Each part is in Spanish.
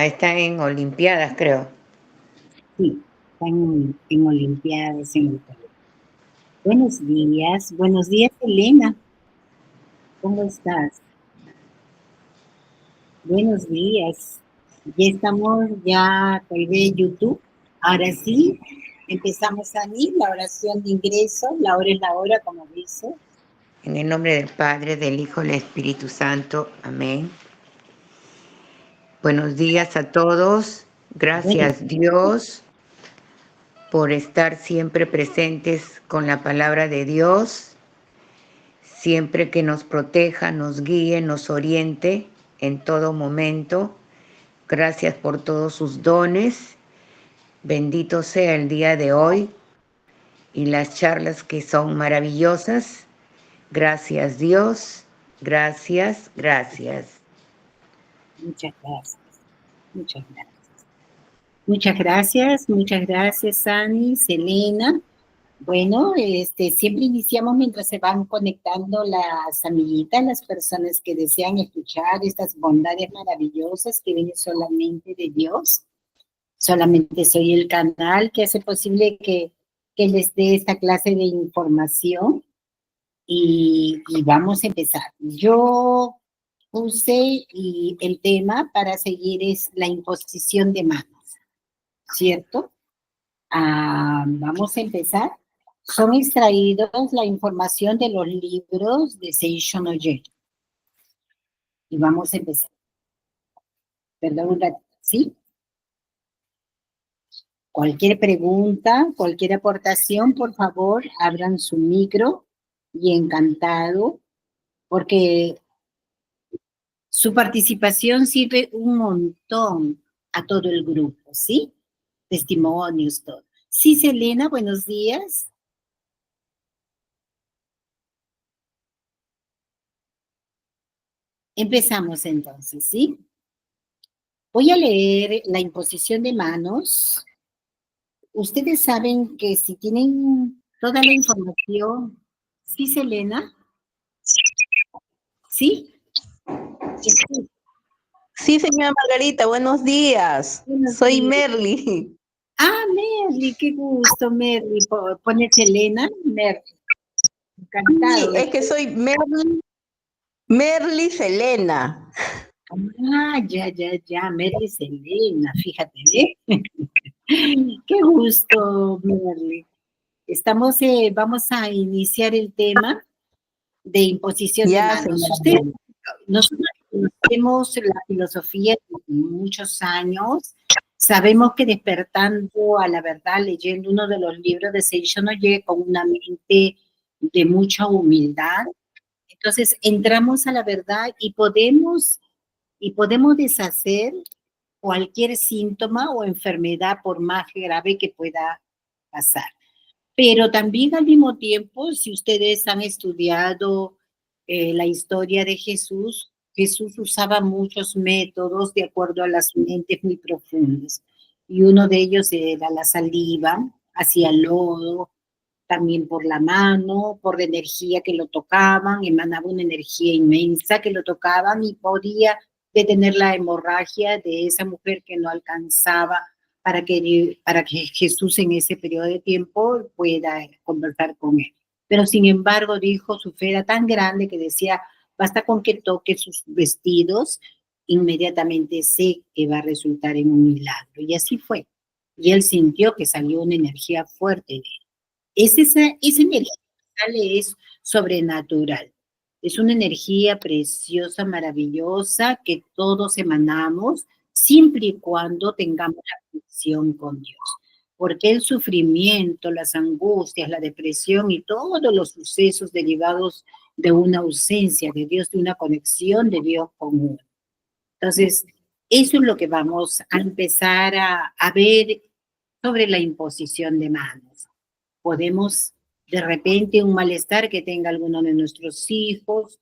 está en Olimpiadas, creo. Sí, están en Olimpiadas en el Perú. Buenos días, Elena. ¿Cómo estás? Buenos días. Ya estamos, ya colgué YouTube. Ahora sí, empezamos a ir, la oración de ingreso, la hora es la hora, como dice. En el nombre del Padre, del Hijo y del Espíritu Santo. Amén. Buenos días a todos. Bueno, Gracias Dios por estar siempre presentes con la palabra de Dios, siempre que nos proteja, nos guíe, nos oriente en todo momento. Gracias por todos sus dones. Bendito sea el día de hoy y las charlas que son maravillosas. Gracias Dios. Gracias, gracias. muchas gracias, muchas gracias. Muchas gracias, Ani, Selena. Bueno, siempre iniciamos mientras se van conectando las amiguitas, las personas que desean escuchar estas bondades maravillosas que vienen solamente de Dios. Solamente soy el canal que hace posible que les dé esta clase de información y vamos a empezar. Yo puse el tema para seguir es la imposición de manos, ¿cierto? Vamos a empezar. Son extraídos la información de los libros de Seishon Oye. Y vamos a empezar. Perdón un ratito, ¿sí? Cualquier pregunta, cualquier aportación, por favor, abran su micro y encantado, porque su participación sirve un montón a todo el grupo, ¿sí? Testimonios, todo. Sí, Selena, buenos días. Empezamos entonces, ¿sí? Voy a leer la imposición de manos. Ustedes saben que si tienen toda la información, ¿sí, Selena? ¿Sí? Sí, señora Margarita, buenos días. Buenos Soy días. Merly. Merly, qué gusto, Merly. Pone Selena, Merly. Sí, Encantado. es que soy Merly Selena. Ya, Merly Selena, fíjate, ¿eh? Qué gusto, Merly. Vamos a iniciar el tema de imposición de Ya, manos. señora. Nosotros conocemos la filosofía de muchos años, sabemos que despertando a la verdad, leyendo uno de los libros de Seishon Oye con una mente de mucha humildad, entonces entramos a la verdad y podemos deshacer cualquier síntoma o enfermedad por más grave que pueda pasar. Pero también al mismo tiempo, si ustedes han estudiado la historia de Jesús, Jesús usaba muchos métodos de acuerdo a las mentes muy profundas. Y uno de ellos era la saliva, hacía lodo, también por la mano, por la energía que lo tocaban, emanaba una energía inmensa que lo tocaban y podía detener la hemorragia de esa mujer que no alcanzaba para que Jesús en ese periodo de tiempo pueda conversar con él. Pero sin embargo, dijo, su fe era tan grande que decía, basta con que toque sus vestidos, inmediatamente sé que va a resultar en un milagro. Y así fue. Y él sintió que salió una energía fuerte de él. Esa energía que sale es sobrenatural. Es una energía preciosa, maravillosa, que todos emanamos, siempre y cuando tengamos la conexión con Dios. Porque el sufrimiento, las angustias, la depresión y todos los sucesos derivados de una ausencia de Dios, de una conexión de Dios con uno. Entonces, eso es lo que vamos a empezar a ver sobre la imposición de manos. Podemos, de repente, un malestar que tenga alguno de nuestros hijos,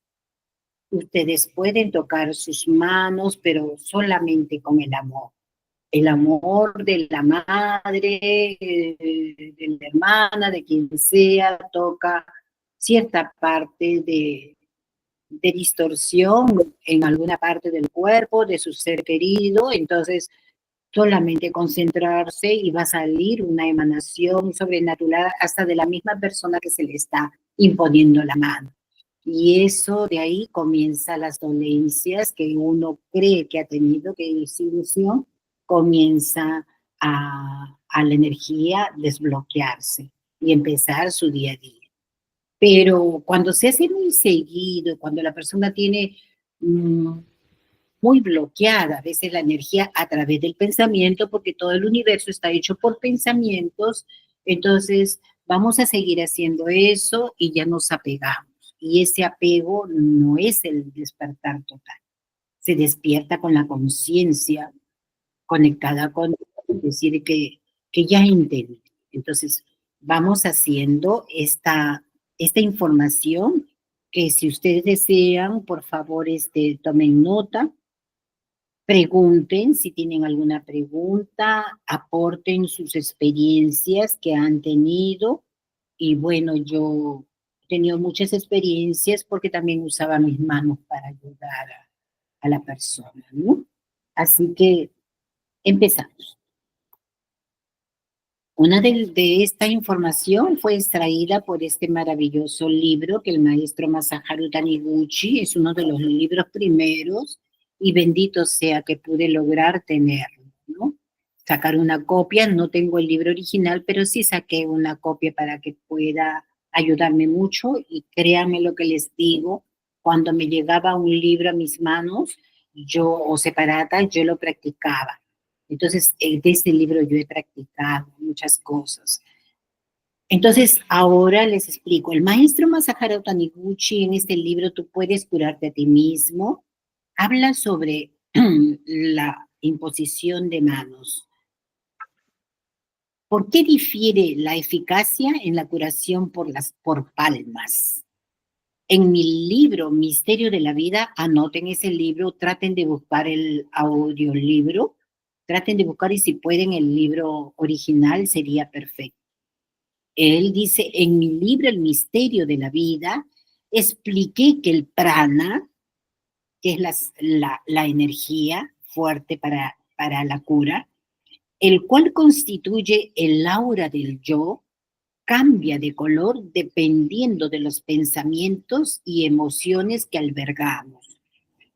ustedes pueden tocar sus manos, pero solamente con el amor. El amor de la madre, de la hermana, de quien sea, toca cierta parte de distorsión en alguna parte del cuerpo, de su ser querido, entonces solamente concentrarse y va a salir una emanación sobrenatural hasta de la misma persona que se le está imponiendo la mano. Y eso de ahí comienza las dolencias que uno cree que ha tenido, que es ilusión, comienza a la energía desbloquearse y empezar su día a día. Pero cuando se hace muy seguido, cuando la persona tiene muy bloqueada a veces la energía a través del pensamiento, porque todo el universo está hecho por pensamientos, entonces vamos a seguir haciendo eso y ya nos apegamos. Y ese apego no es el despertar total. Se despierta con la conciencia conectada con decir que ya entendí. Entonces, vamos haciendo esta información que si ustedes desean, por favor, tomen nota, pregunten si tienen alguna pregunta, aporten sus experiencias que han tenido. Y bueno, yo he tenido muchas experiencias porque también usaba mis manos para ayudar a la persona, ¿no? Así que empezamos. Una de esta información fue extraída por este maravilloso libro que el maestro Masaharu Taniguchi es uno de los libros primeros y bendito sea que pude lograr tenerlo, ¿no? Sacar una copia, no tengo el libro original, pero sí saqué una copia para que pueda ayudarme mucho y créanme lo que les digo, cuando me llegaba un libro a mis manos, o separata, yo lo practicaba. Entonces, de este libro yo he practicado muchas cosas. Entonces, ahora les explico. El maestro Masaharu Taniguchi en este libro, Tú puedes curarte a ti mismo, habla sobre la imposición de manos. ¿Por qué difiere la eficacia en la curación por palmas? En mi libro, Misterio de la Vida, anoten ese libro, traten de buscar el audiolibro, traten de buscar y si pueden el libro original sería perfecto. Él dice, en mi libro El Misterio de la Vida, expliqué que el prana, que es la energía fuerte para la cura, el cual constituye el aura del yo, cambia de color dependiendo de los pensamientos y emociones que albergamos.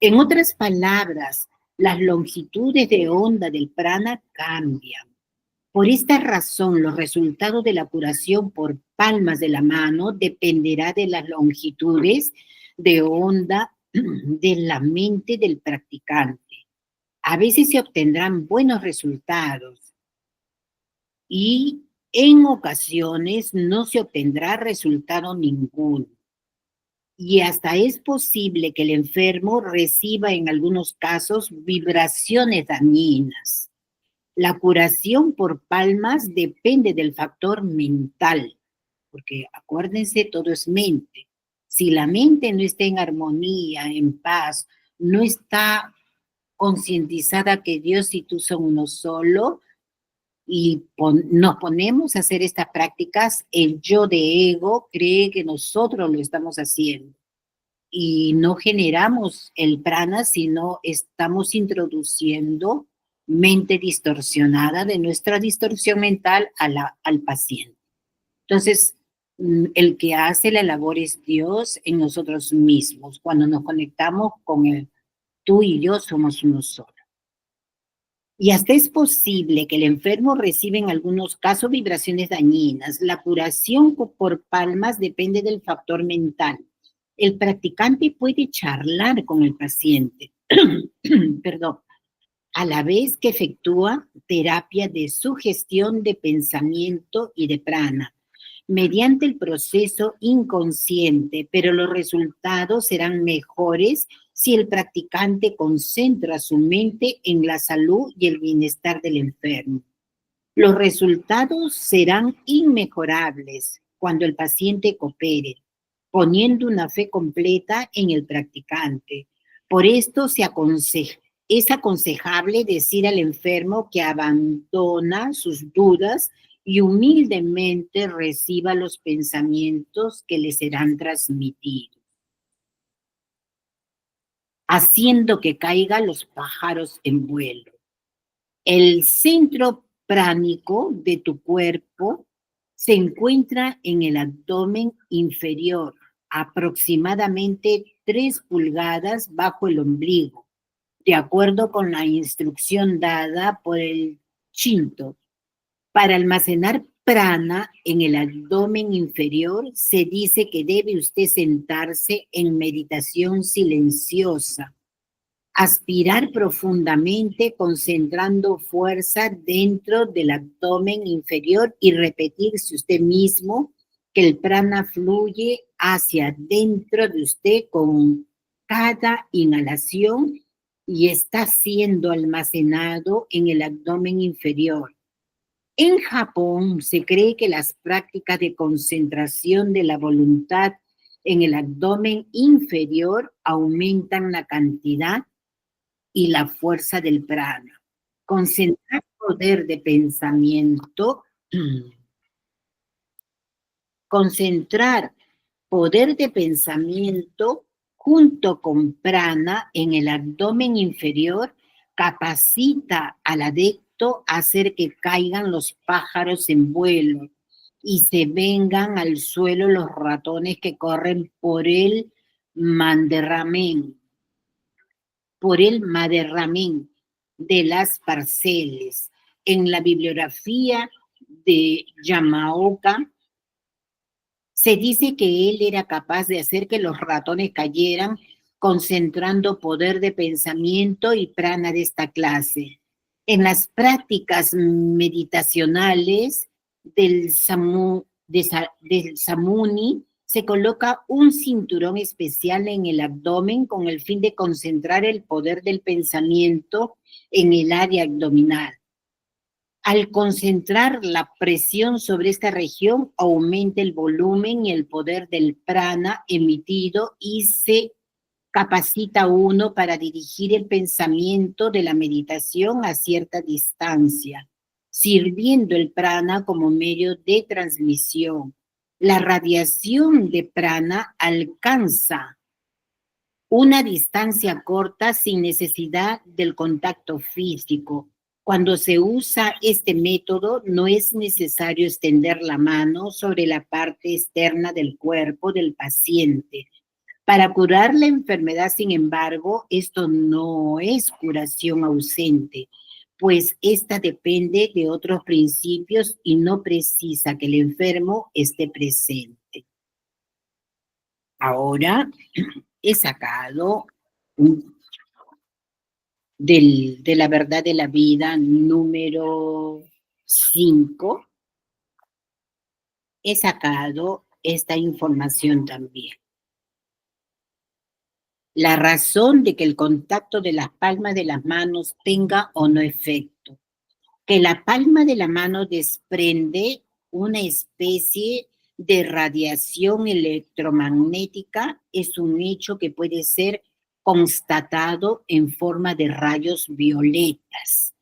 En otras palabras, las longitudes de onda del prana cambian. Por esta razón, los resultados de la curación por palmas de la mano dependerá de las longitudes de onda de la mente del practicante. A veces se obtendrán buenos resultados y en ocasiones no se obtendrá resultado ninguno. Y hasta es posible que el enfermo reciba en algunos casos vibraciones dañinas. La curación por palmas depende del factor mental, porque acuérdense, todo es mente. Si la mente no está en armonía, en paz, no está concientizada que Dios y tú son uno solo, y nos ponemos a hacer estas prácticas, el yo de ego cree que nosotros lo estamos haciendo y no generamos el prana, sino estamos introduciendo mente distorsionada de nuestra distorsión mental al paciente. Entonces, el que hace la labor es Dios en nosotros mismos. Cuando nos conectamos con Él, tú y yo somos uno solo. Y hasta es posible que el enfermo reciba en algunos casos vibraciones dañinas. La curación por palmas depende del factor mental. El practicante puede charlar con el paciente, perdón, a la vez que efectúa terapia de sugestión de pensamiento y de prana, mediante el proceso inconsciente, pero los resultados serán mejores si el practicante concentra su mente en la salud y el bienestar del enfermo. Los resultados serán inmejorables cuando el paciente coopere, poniendo una fe completa en el practicante. Por esto es aconsejable decir al enfermo que abandona sus dudas y humildemente reciba los pensamientos que le serán transmitidos. haciendo que caigan los pájaros en vuelo. El centro pránico de tu cuerpo se encuentra en el abdomen inferior, aproximadamente 3 pulgadas bajo el ombligo, de acuerdo con la instrucción dada por el Shinto. Para almacenar prana en el abdomen inferior, se dice que debe usted sentarse en meditación silenciosa, aspirar profundamente concentrando fuerza dentro del abdomen inferior y repetirse usted mismo que el prana fluye hacia dentro de usted con cada inhalación y está siendo almacenado en el abdomen inferior. En Japón se cree que las prácticas de concentración de la voluntad en el abdomen inferior aumentan la cantidad y la fuerza del prana. Concentrar poder de pensamiento, concentrar poder de pensamiento junto con prana en el abdomen inferior capacita al adepto a hacer que caigan los pájaros en vuelo y se vengan al suelo los ratones que corren por el manderramen de las parcelas. En la bibliografía de Yamaoka se dice que él era capaz de hacer que los ratones cayeran concentrando poder de pensamiento y prana de esta clase. En las prácticas meditacionales del Samuni se coloca un cinturón especial en el abdomen con el fin de concentrar el poder del pensamiento en el área abdominal. Al concentrar la presión sobre esta región, aumenta el volumen y el poder del prana emitido y se capacita uno para dirigir el pensamiento de la meditación a cierta distancia, sirviendo el prana como medio de transmisión. La radiación de prana alcanza una distancia corta sin necesidad del contacto físico. Cuando se usa este método, no es necesario extender la mano sobre la parte externa del cuerpo del paciente. Para curar la enfermedad, sin embargo, esto no es curación ausente, pues esta depende de otros principios y no precisa que el enfermo esté presente. Ahora he sacado de la verdad de la vida número 5, he sacado esta información también. La razón de que el contacto de las palmas de las manos tenga o no efecto. Que la palma de la mano desprende una especie de radiación electromagnética es un hecho que puede ser constatado en forma de rayos violetas,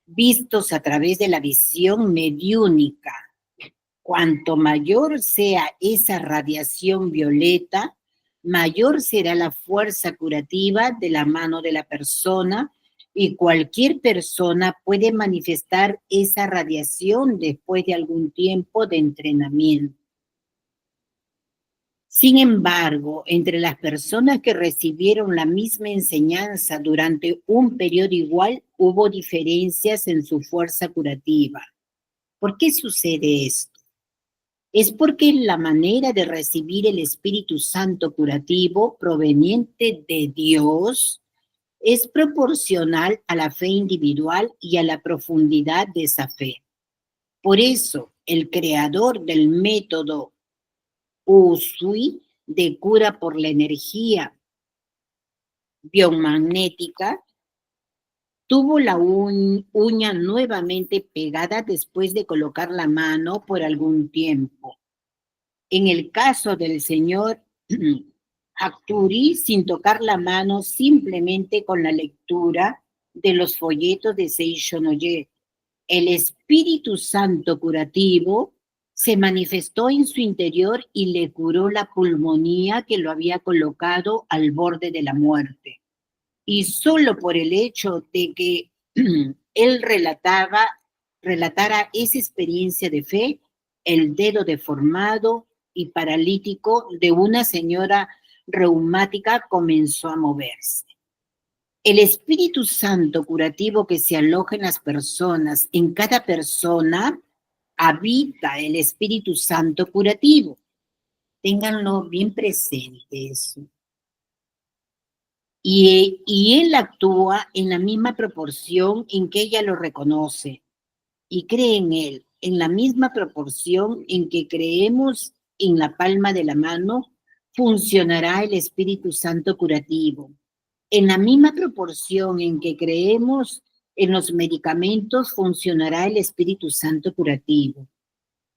vistos a través de la visión mediúnica. Cuanto mayor sea esa radiación violeta, mayor será la fuerza curativa de la mano de la persona y cualquier persona puede manifestar esa radiación después de algún tiempo de entrenamiento. Sin embargo, entre las personas que recibieron la misma enseñanza durante un periodo igual, hubo diferencias en su fuerza curativa. ¿Por qué sucede esto? Es porque la manera de recibir el Espíritu Santo curativo proveniente de Dios es proporcional a la fe individual y a la profundidad de esa fe. Por eso, el creador del método Usui de cura por la energía biomagnética tuvo la uña nuevamente pegada después de colocar la mano por algún tiempo. En el caso del señor Hattori, sin tocar la mano, simplemente con la lectura de los folletos de Seishonoye, el Espíritu Santo curativo se manifestó en su interior y le curó la pulmonía que lo había colocado al borde de la muerte. y solo por el hecho de que él relatara esa experiencia de fe, el dedo deformado y paralítico de una señora reumática comenzó a moverse. El Espíritu Santo curativo que se aloja en las personas, en cada persona, habita el Espíritu Santo curativo. Ténganlo bien presente eso. Y él actúa en la misma proporción en que ella lo reconoce y cree en él, en la misma proporción en que creemos en la palma de la mano, funcionará el Espíritu Santo curativo. En la misma proporción en que creemos en los medicamentos, funcionará el Espíritu Santo curativo.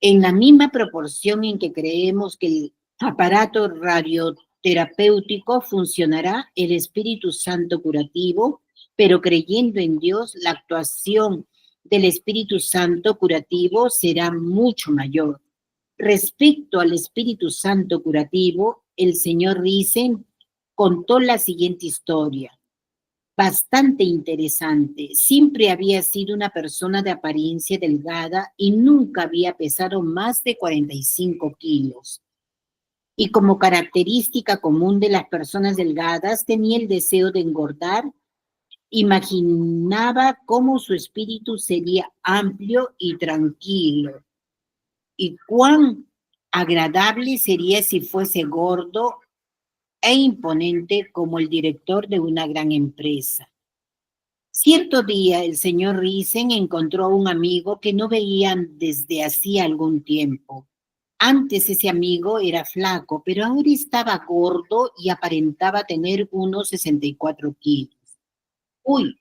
En la misma proporción en que creemos que el aparato radioterapéutico funcionará, el Espíritu Santo curativo, pero creyendo en Dios, la actuación del Espíritu Santo curativo será mucho mayor. Respecto al Espíritu Santo curativo, el señor Risen contó la siguiente historia, bastante interesante. Siempre había sido una persona de apariencia delgada y nunca había pesado más de 45 kilos. Y como característica común de las personas delgadas, tenía el deseo de engordar. Imaginaba cómo su espíritu sería amplio y tranquilo, y cuán agradable sería si fuese gordo e imponente como el director de una gran empresa. Cierto día el señor Risen encontró a un amigo que no veían desde hacía algún tiempo. Antes ese amigo era flaco, pero ahora estaba gordo y aparentaba tener unos 64 kilos. Uy,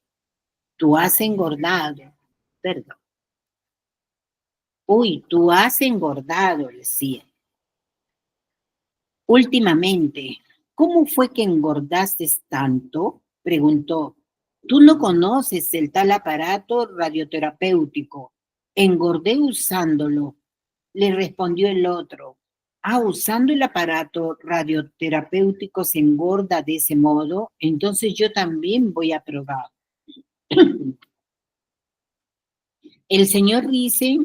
tú has engordado. Perdón. Uy, tú has engordado, decía. Últimamente, ¿cómo fue que engordaste tanto? Preguntó. Tú no conoces el tal aparato radioterapéutico. Engordé usándolo, le respondió el otro. Ah, usando el aparato radioterapéutico se engorda de ese modo, entonces yo también voy a probar. El señor Rice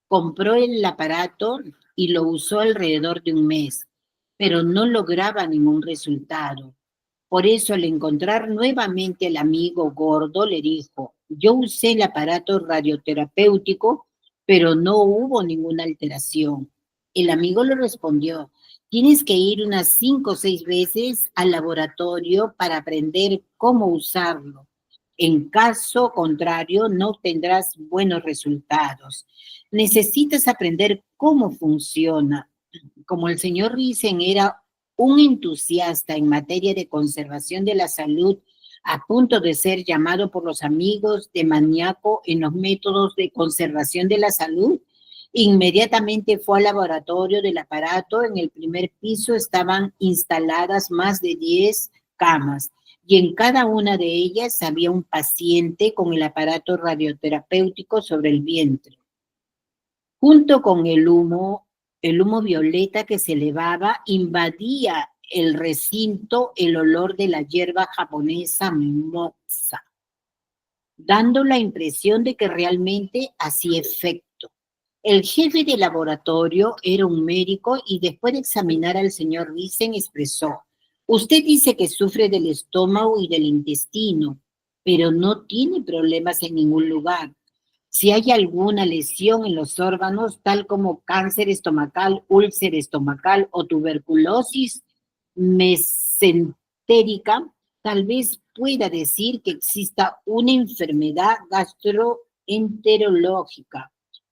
compró el aparato y lo usó alrededor de un mes, pero no lograba ningún resultado. Por eso, al encontrar nuevamente al amigo gordo, le dijo, yo usé el aparato radioterapéutico, pero no hubo ninguna alteración. El amigo le respondió, tienes que ir unas 5 o 6 veces al laboratorio para aprender cómo usarlo. En caso contrario, no obtendrás buenos resultados. Necesitas aprender cómo funciona. Como el señor Risen era un entusiasta en materia de conservación de la salud, a punto de ser llamado por los amigos de maníaco en los métodos de conservación de la salud, inmediatamente fue al laboratorio del aparato. En el primer piso estaban instaladas más de 10 camas y en cada una de ellas había un paciente con el aparato radioterapéutico sobre el vientre. Junto con el humo violeta que se elevaba, invadía el recinto el olor de la hierba japonesa moxa, dando la impresión de que realmente hacía efecto. El jefe de laboratorio era un médico y después de examinar al señor Risen expresó, usted dice que sufre del estómago y del intestino, pero no tiene problemas en ningún lugar. Si hay alguna lesión en los órganos, tal como cáncer estomacal, úlcera estomacal o tuberculosis mesentérica, tal vez pueda decir que exista una enfermedad gastroenterológica.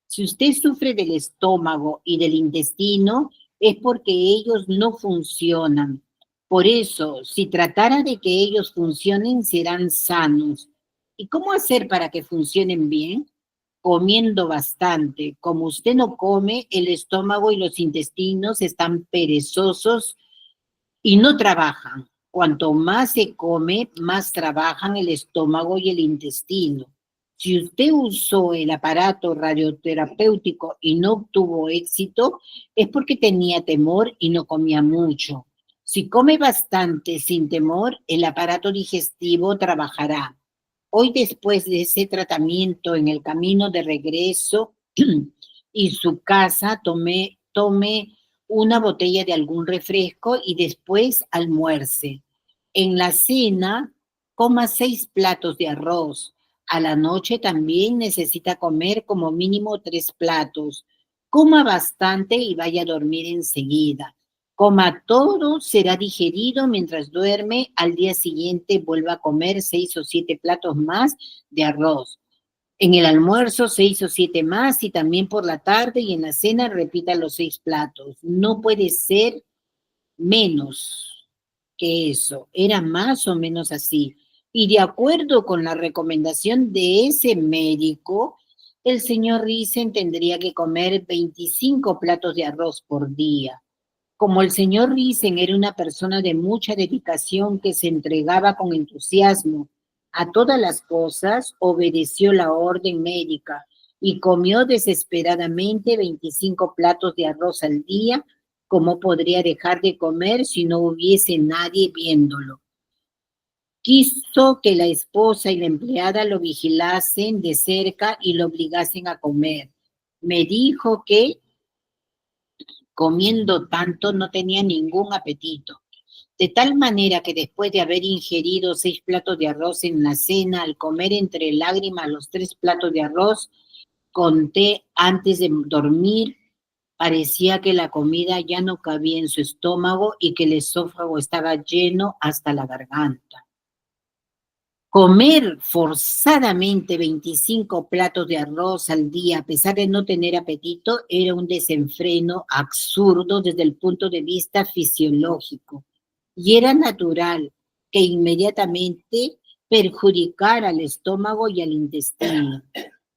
Si usted sufre del estómago y del intestino, es porque ellos no funcionan. Por eso, si tratara de que ellos funcionen, serán sanos. ¿Y cómo hacer para que funcionen bien? Comiendo bastante. Como usted no come, el estómago y los intestinos están perezosos y no trabajan. Cuanto más se come, más trabajan el estómago y el intestino. Si usted usó el aparato radioterapéutico y no obtuvo éxito, es porque tenía temor y no comía mucho. Si come bastante sin temor, el aparato digestivo trabajará. Hoy, después de ese tratamiento en el camino de regreso y su casa, tome una botella de algún refresco y después almuerce. En la cena, coma 6 platos de arroz. A la noche también necesita comer como mínimo 3 platos. Coma bastante y vaya a dormir enseguida. Coma todo, será digerido mientras duerme. Al día siguiente vuelva a comer 6 o 7 platos más de arroz. En el almuerzo 6 o 7 más y también por la tarde y en la cena repita los 6 platos. No puede ser menos que eso. Era más o menos así. Y de acuerdo con la recomendación de ese médico, el señor Risen tendría que comer 25 platos de arroz por día. Como el señor Risen era una persona de mucha dedicación que se entregaba con entusiasmo a todas las cosas, obedeció la orden médica y comió desesperadamente 25 platos de arroz al día. ¿Cómo podría dejar de comer si no hubiese nadie viéndolo? Quiso que la esposa y la empleada lo vigilasen de cerca y lo obligasen a comer. Me dijo que comiendo tanto no tenía ningún apetito, de tal manera que después de haber ingerido 6 platos de arroz en la cena, al comer entre lágrimas los 3 platos de arroz, conté antes de dormir, parecía que la comida ya no cabía en su estómago y que el esófago estaba lleno hasta la garganta. Comer forzadamente 25 platos de arroz al día, a pesar de no tener apetito, era un desenfreno absurdo desde el punto de vista fisiológico. Y era natural que inmediatamente perjudicara al estómago y al intestino.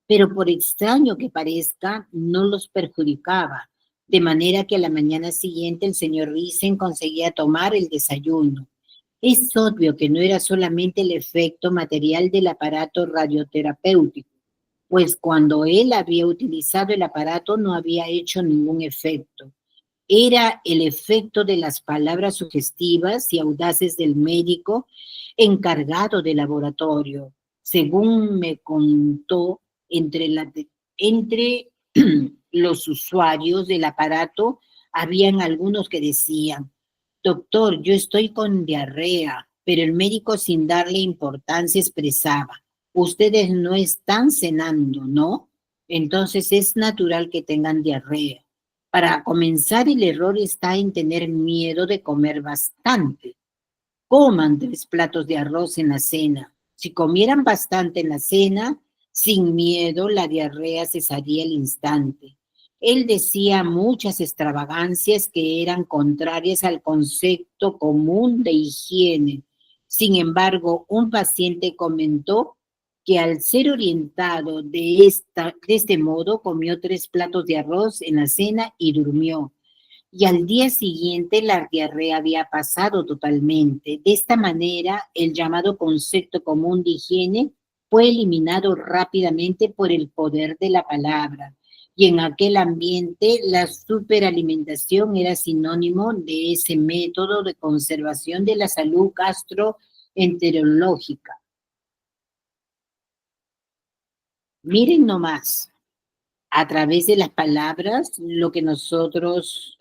Pero por extraño que parezca, no los perjudicaba. De manera que a la mañana siguiente el señor Risen conseguía tomar el desayuno. Es obvio que no era solamente el efecto material del aparato radioterapéutico, pues cuando él había utilizado el aparato no había hecho ningún efecto. Era el efecto de las palabras sugestivas y audaces del médico encargado del laboratorio. Según me contó, entre los usuarios del aparato habían algunos que decían: doctor, yo estoy con diarrea, pero el médico, sin darle importancia, expresaba: ustedes no están cenando, ¿no? Entonces es natural que tengan diarrea. Para comenzar, el error está en tener miedo de comer bastante. Coman 3 platos de arroz en la cena. Si comieran bastante en la cena, sin miedo, la diarrea cesaría al instante. Él decía muchas extravagancias que eran contrarias al concepto común de higiene. Sin embargo, un paciente comentó que al ser orientado de este modo, comió 3 platos de arroz en la cena y durmió. Y al día siguiente la diarrea había pasado totalmente. De esta manera, el llamado concepto común de higiene fue eliminado rápidamente por el poder de la palabra. Y en aquel ambiente, la superalimentación era sinónimo de ese método de conservación de la salud gastroenterológica. Miren nomás, a través de las palabras, lo que nosotros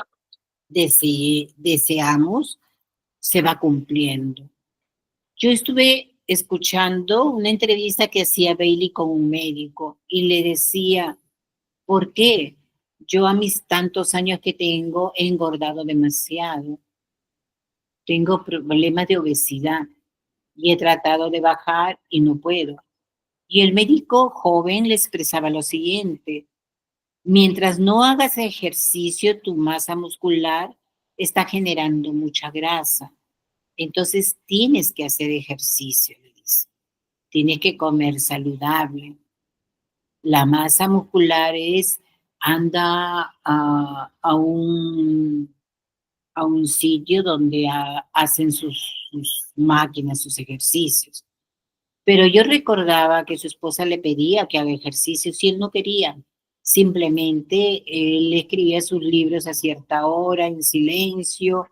deseamos se va cumpliendo. Yo estuve escuchando una entrevista que hacía Bailey con un médico y le decía: ¿por qué yo a mis tantos años que tengo he engordado demasiado? Tengo problemas de obesidad y he tratado de bajar y no puedo. Y el médico joven le expresaba lo siguiente: mientras no hagas ejercicio, tu masa muscular está generando mucha grasa. Entonces tienes que hacer ejercicio, le dice. Tienes que comer saludable. La masa muscular anda a un sitio donde hacen sus máquinas, sus ejercicios. Pero yo recordaba que su esposa le pedía que haga ejercicios y él no quería. Simplemente él escribía sus libros a cierta hora, en silencio,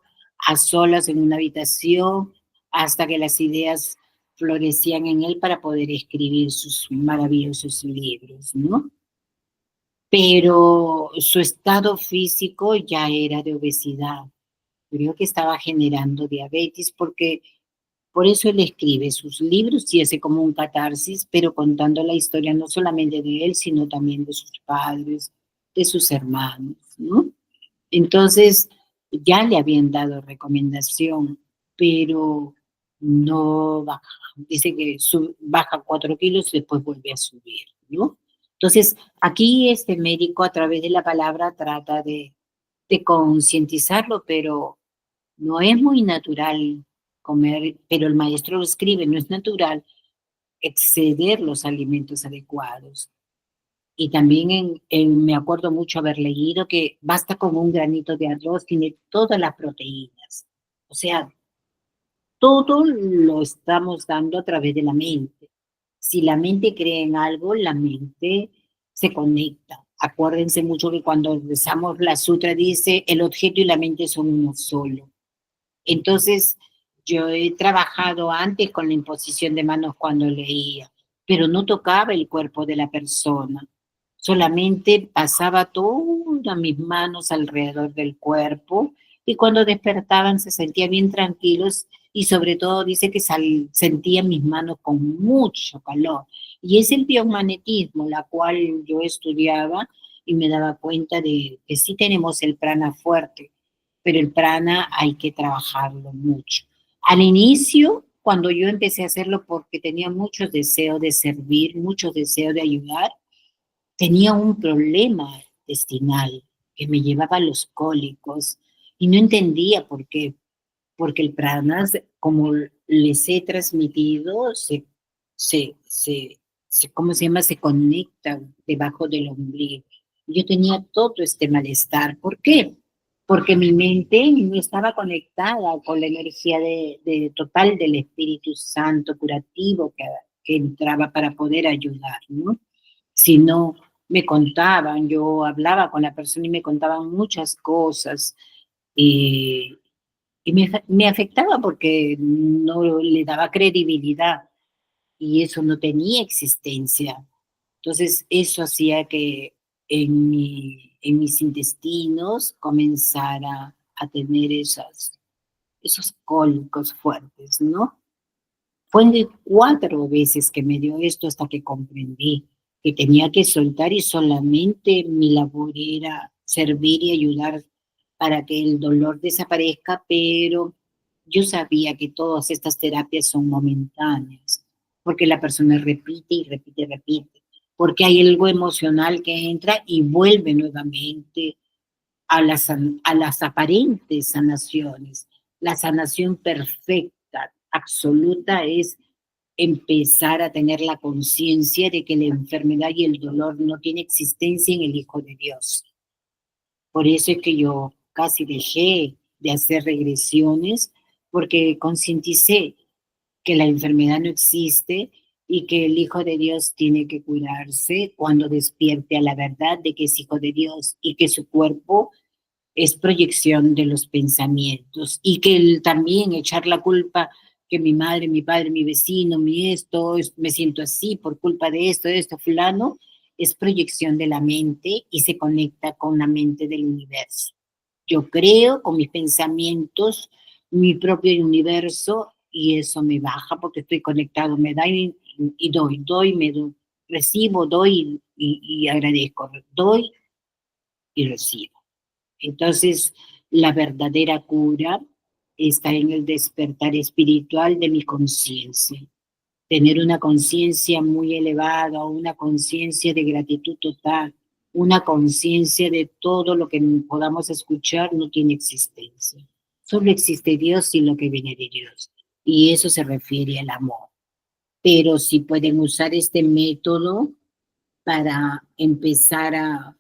a solas en una habitación, hasta que las ideas florecían en él para poder escribir sus maravillosos libros, ¿no? Pero su estado físico ya era de obesidad. Creo que estaba generando diabetes porque por eso él escribe sus libros y hace como un catarsis, pero contando la historia no solamente de él, sino también de sus padres, de sus hermanos, ¿no? Entonces, ya le habían dado recomendación, pero no baja. Dice que baja 4 kilos y después vuelve a subir, ¿no? Entonces, aquí este médico a través de la palabra trata de concientizarlo, pero no es muy natural comer, pero el maestro lo escribe, no es natural exceder los alimentos adecuados. Y también me acuerdo mucho haber leído que basta con un granito de arroz, tiene todas las proteínas. O sea, todo lo estamos dando a través de la mente. Si la mente cree en algo, la mente se conecta. Acuérdense mucho que cuando rezamos la sutra dice, el objeto y la mente son uno solo. Entonces, yo he trabajado antes con la imposición de manos cuando leía, pero no tocaba el cuerpo de la persona. Solamente pasaba todas mis manos alrededor del cuerpo y cuando despertaban se sentían bien tranquilos y sobre todo dice que sentía mis manos con mucho calor. Y es el biomagnetismo, la cual yo estudiaba y me daba cuenta de que sí tenemos el prana fuerte, pero el prana hay que trabajarlo mucho. Al inicio, cuando yo empecé a hacerlo porque tenía muchos deseos de servir, muchos deseos de ayudar, tenía un problema intestinal que me llevaba a los cólicos y no entendía por qué. Porque el prana, como les he transmitido, ¿cómo se llama? Se conecta debajo del ombligo. Yo tenía todo este malestar. ¿Por qué? Porque mi mente no estaba conectada con la energía total del Espíritu Santo curativo que entraba para poder ayudar, ¿no? Sino me contaban, yo hablaba con la persona y me contaban muchas cosas y me afectaba porque no le daba credibilidad y eso no tenía existencia. Entonces eso hacía que en mis intestinos comenzara a tener esos cólicos fuertes, ¿no? Fue de 4 veces que me dio esto hasta que comprendí que tenía que soltar y solamente mi labor era servir y ayudar para que el dolor desaparezca, pero yo sabía que todas estas terapias son momentáneas, porque la persona repite y repite y repite, porque hay algo emocional que entra y vuelve nuevamente a las aparentes sanaciones. La sanación perfecta, absoluta, es empezar a tener la conciencia de que la enfermedad y el dolor no tiene existencia en el Hijo de Dios. Por eso es que yo casi dejé de hacer regresiones, porque concienticé que la enfermedad no existe y que el Hijo de Dios tiene que curarse cuando despierte a la verdad de que es Hijo de Dios y que su cuerpo es proyección de los pensamientos y que también echar la culpa que mi madre, mi padre, mi vecino, mi esto, me siento así por culpa de esto, fulano, es proyección de la mente y se conecta con la mente del universo. Yo creo con mis pensamientos mi propio universo y eso me baja porque estoy conectado, me da y doy, me doy, recibo, doy y agradezco, doy y recibo. Entonces, la verdadera cura está en el despertar espiritual de mi conciencia. Tener una conciencia muy elevada, una conciencia de gratitud total, una conciencia de todo lo que podamos escuchar no tiene existencia. Solo existe Dios y lo que viene de Dios. Y eso se refiere al amor. Pero si pueden usar este método para empezar a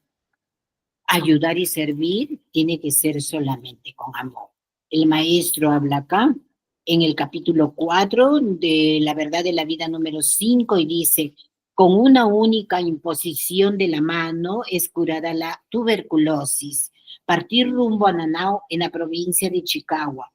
ayudar y servir, tiene que ser solamente con amor. El maestro habla acá en el capítulo 4 de La verdad de la vida número 5 y dice, con una única imposición de la mano es curada la tuberculosis. Partir rumbo a Nanao en la provincia de Chicagua.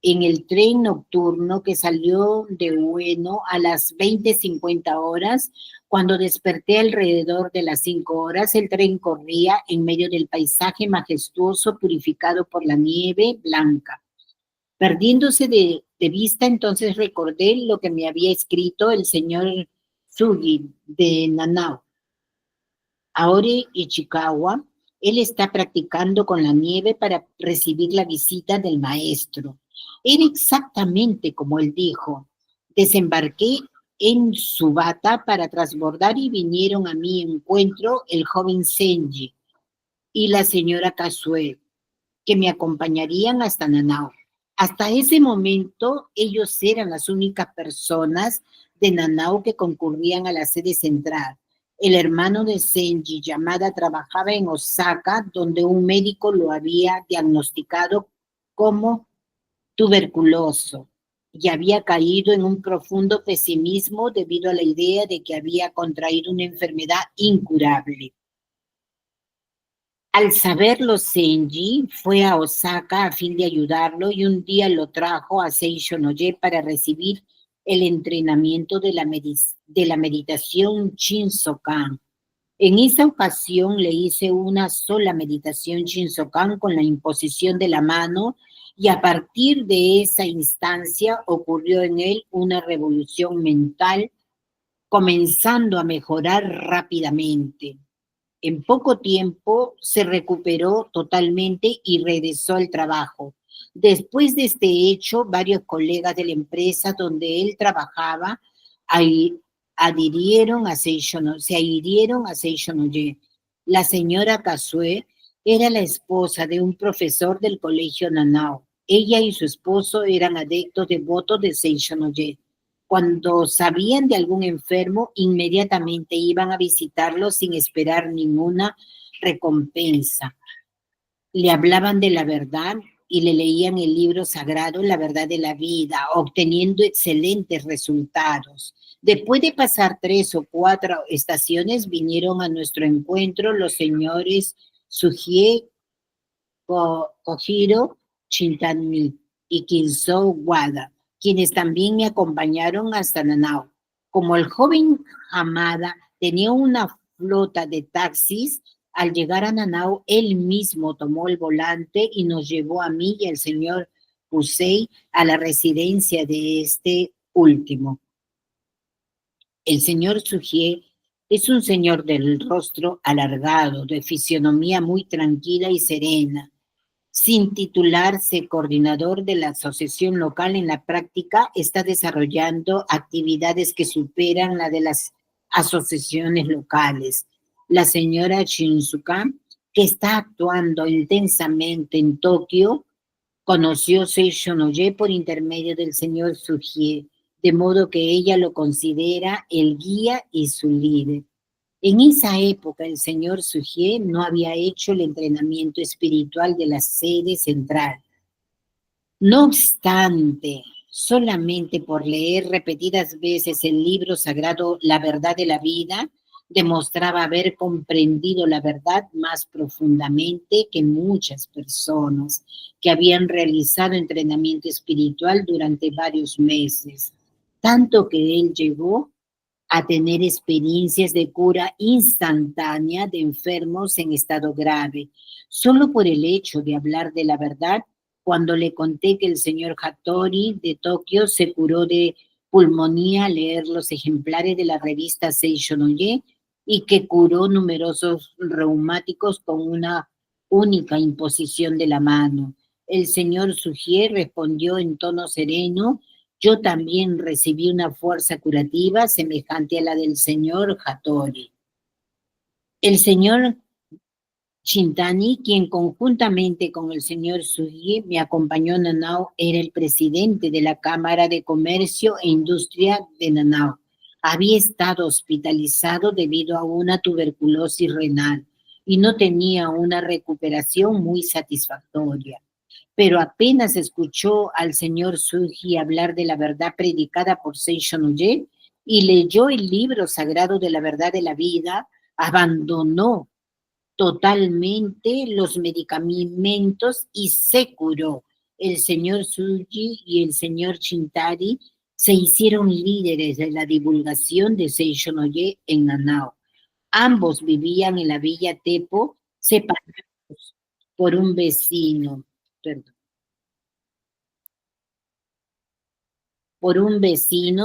en el tren nocturno que salió de Ueno a las 20:50 horas. Cuando desperté alrededor de las 5 horas, el tren corría en medio del paisaje majestuoso purificado por la nieve blanca. Perdiéndose de vista, entonces recordé lo que me había escrito el señor Sugi de Nanao. Aore Ichikawa, él está practicando con la nieve para recibir la visita del maestro. Era exactamente como él dijo. Desembarqué en Subata para transbordar y vinieron a mi encuentro el joven Senji y la señora Kasue, que me acompañarían hasta Nanao. Hasta ese momento, ellos eran las únicas personas de Nanao que concurrían a la sede central. El hermano de Senji, Yamada, trabajaba en Osaka, donde un médico lo había diagnosticado como tuberculoso y había caído en un profundo pesimismo debido a la idea de que había contraído una enfermedad incurable. Al saberlo, Senji fue a Osaka a fin de ayudarlo y un día lo trajo a Seishonoye para recibir el entrenamiento de la meditación Shinsokan. En esa ocasión le hice una sola meditación Shinsokan con la imposición de la mano y a partir de esa instancia ocurrió en él una revolución mental, comenzando a mejorar rápidamente. En poco tiempo se recuperó totalmente y regresó al trabajo. Después de este hecho, varios colegas de la empresa donde él trabajaba se adhirieron a Seishonoye. La señora Kasue era la esposa de un profesor del colegio Nanao. Ella y su esposo eran adeptos devotos de Seishonoye. Cuando sabían de algún enfermo, inmediatamente iban a visitarlo sin esperar ninguna recompensa. Le hablaban de la verdad y le leían el libro sagrado, La verdad de la vida, obteniendo excelentes resultados. Después de pasar 3 o 4 estaciones, vinieron a nuestro encuentro los señores Sujie Kojiro Chintani y Kinsou Wada, quienes también me acompañaron hasta Nanao. Como el joven Hamada tenía una flota de taxis, al llegar a Nanao, él mismo tomó el volante y nos llevó a mí y al señor Husei a la residencia de este último. El señor Sujie es un señor del rostro alargado, de fisionomía muy tranquila y serena. Sin titularse coordinador de la asociación local, en la práctica está desarrollando actividades que superan la de las asociaciones locales. La señora Shinsuka, que está actuando intensamente en Tokio, conoció Seishonoye por intermedio del señor Sujie, de modo que ella lo considera el guía y su líder. En esa época, el señor Sujie no había hecho el entrenamiento espiritual de la sede central. No obstante, solamente por leer repetidas veces el libro sagrado La verdad de la vida, demostraba haber comprendido la verdad más profundamente que muchas personas que habían realizado entrenamiento espiritual durante varios meses, tanto que él llegó a tener experiencias de cura instantánea de enfermos en estado grave, solo por el hecho de hablar de la verdad. Cuando le conté que el señor Hattori de Tokio se curó de pulmonía al leer los ejemplares de la revista Seishonoye y que curó numerosos reumáticos con una única imposición de la mano, el señor Sujie respondió en tono sereno: yo también recibí una fuerza curativa semejante a la del señor Hattori. El señor Chintani, quien conjuntamente con el señor Sujie me acompañó a Nanao, era el presidente de la Cámara de Comercio e Industria de Nanao. Había estado hospitalizado debido a una tuberculosis renal y no tenía una recuperación muy satisfactoria. Pero apenas escuchó al señor Sujie hablar de la verdad predicada por Seishonoye y leyó el libro sagrado de la verdad de la vida, abandonó totalmente los medicamentos y se curó. el señor Suji y el señor Chintari se hicieron líderes de la divulgación de Seishonoye en Nanao. Ambos vivían en la villa Tepo, separados por un vecino, perdón,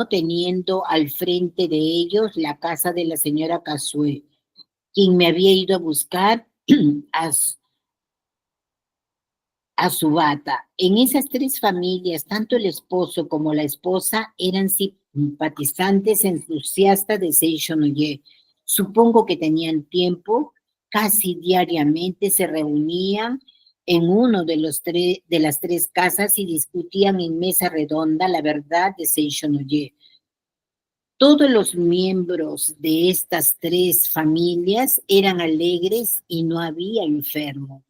teniendo al frente de ellos la casa de la señora Kasue, quien me había ido a buscar a su bata. En esas tres familias, tanto el esposo como la esposa eran simpatizantes entusiastas de Seishonoye. Supongo que tenían tiempo, casi diariamente se reunían en uno de las tres casas y discutían en mesa redonda la verdad de Seishonoye. Todos los miembros de estas tres familias eran alegres y no había enfermos.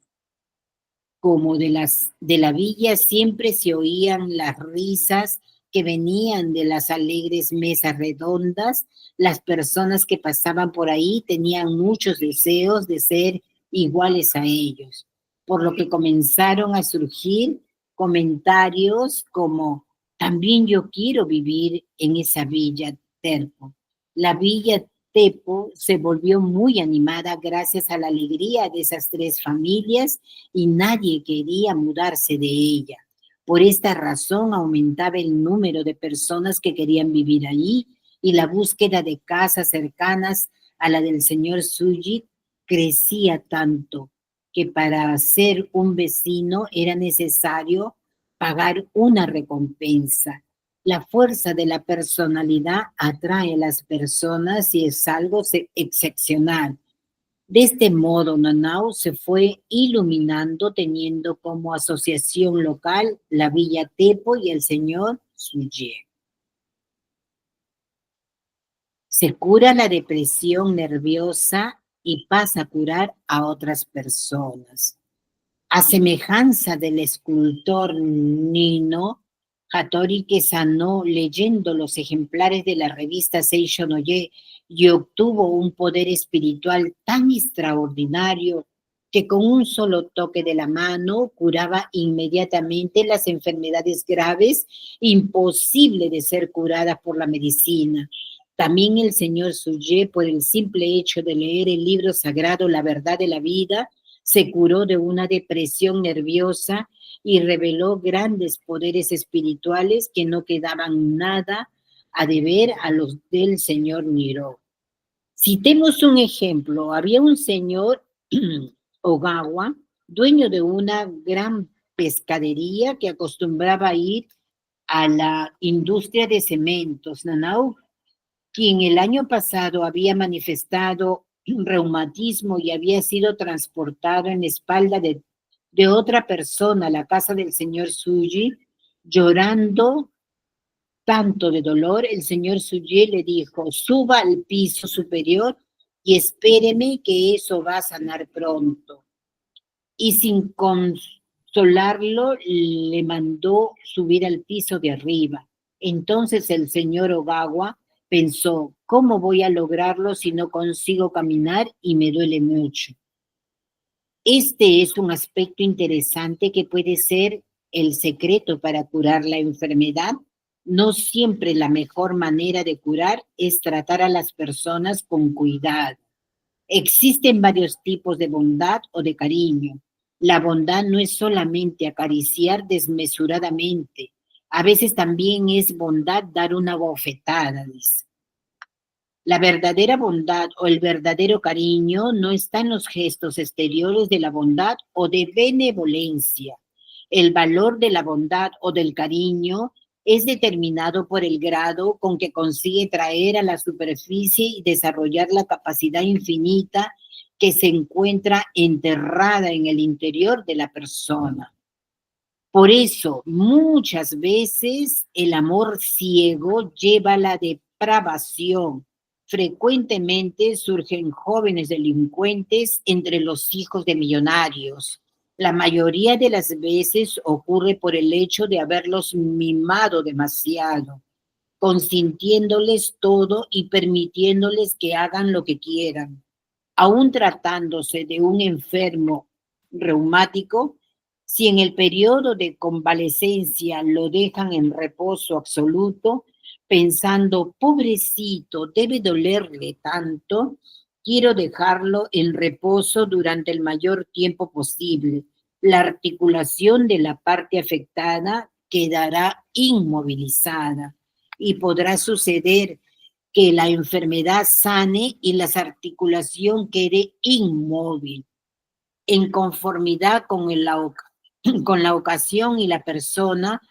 Como de la villa siempre se oían las risas que venían de las alegres mesas redondas. Las personas que pasaban por ahí tenían muchos deseos de ser iguales a ellos, por lo que comenzaron a surgir comentarios como: también yo quiero vivir en esa villa Tepo. La villa Tepo se volvió muy animada gracias a la alegría de esas tres familias y nadie quería mudarse de ella. Por esta razón aumentaba el número de personas que querían vivir allí y la búsqueda de casas cercanas a la del señor Suji crecía tanto que para ser un vecino era necesario pagar una recompensa. La fuerza de la personalidad atrae a las personas y es algo excepcional. De este modo, Nanao se fue iluminando teniendo como asociación local la Villa Tepo y el señor Suye. Se cura la depresión nerviosa y pasa a curar a otras personas. A semejanza del escultor Nino, Hattori, que sanó leyendo los ejemplares de la revista Seishonoye y obtuvo un poder espiritual tan extraordinario que con un solo toque de la mano curaba inmediatamente las enfermedades graves imposibles de ser curadas por la medicina. También el señor Suye, por el simple hecho de leer el libro sagrado La Verdad de la Vida, se curó de una depresión nerviosa y reveló grandes poderes espirituales que no quedaban nada a deber a los del señor Niro. Citemos un ejemplo. Había un señor Ogawa, dueño de una gran pescadería que acostumbraba a ir a la industria de cementos, Nanao, quien el año pasado había manifestado reumatismo y había sido transportado en la espalda de otra persona a la casa del señor Suji, llorando tanto de dolor. El señor Suji le dijo: suba al piso superior y espéreme que eso va a sanar pronto. Y sin consolarlo, le mandó subir al piso de arriba. Entonces el señor Ogawa pensó: ¿cómo voy a lograrlo si no consigo caminar y me duele mucho? Este es un aspecto interesante que puede ser el secreto para curar la enfermedad. No siempre la mejor manera de curar es tratar a las personas con cuidado. Existen varios tipos de bondad o de cariño. La bondad no es solamente acariciar desmesuradamente. A veces también es bondad dar una bofetada, dice. La verdadera bondad o el verdadero cariño no está en los gestos exteriores de la bondad o de benevolencia. El valor de la bondad o del cariño es determinado por el grado con que consigue traer a la superficie y desarrollar la capacidad infinita que se encuentra enterrada en el interior de la persona. Por eso, muchas veces el amor ciego lleva a la depravación. Frecuentemente surgen jóvenes delincuentes entre los hijos de millonarios. La mayoría de las veces ocurre por el hecho de haberlos mimado demasiado, consintiéndoles todo y permitiéndoles que hagan lo que quieran. Aún tratándose de un enfermo reumático, Si en el periodo de convalecencia lo dejan en reposo absoluto, pensando, pobrecito, debe dolerle tanto, quiero dejarlo en reposo durante el mayor tiempo posible. La articulación de la parte afectada quedará inmovilizada y podrá suceder que la enfermedad sane y la articulación quede inmóvil, en conformidad con la ocasión y la persona.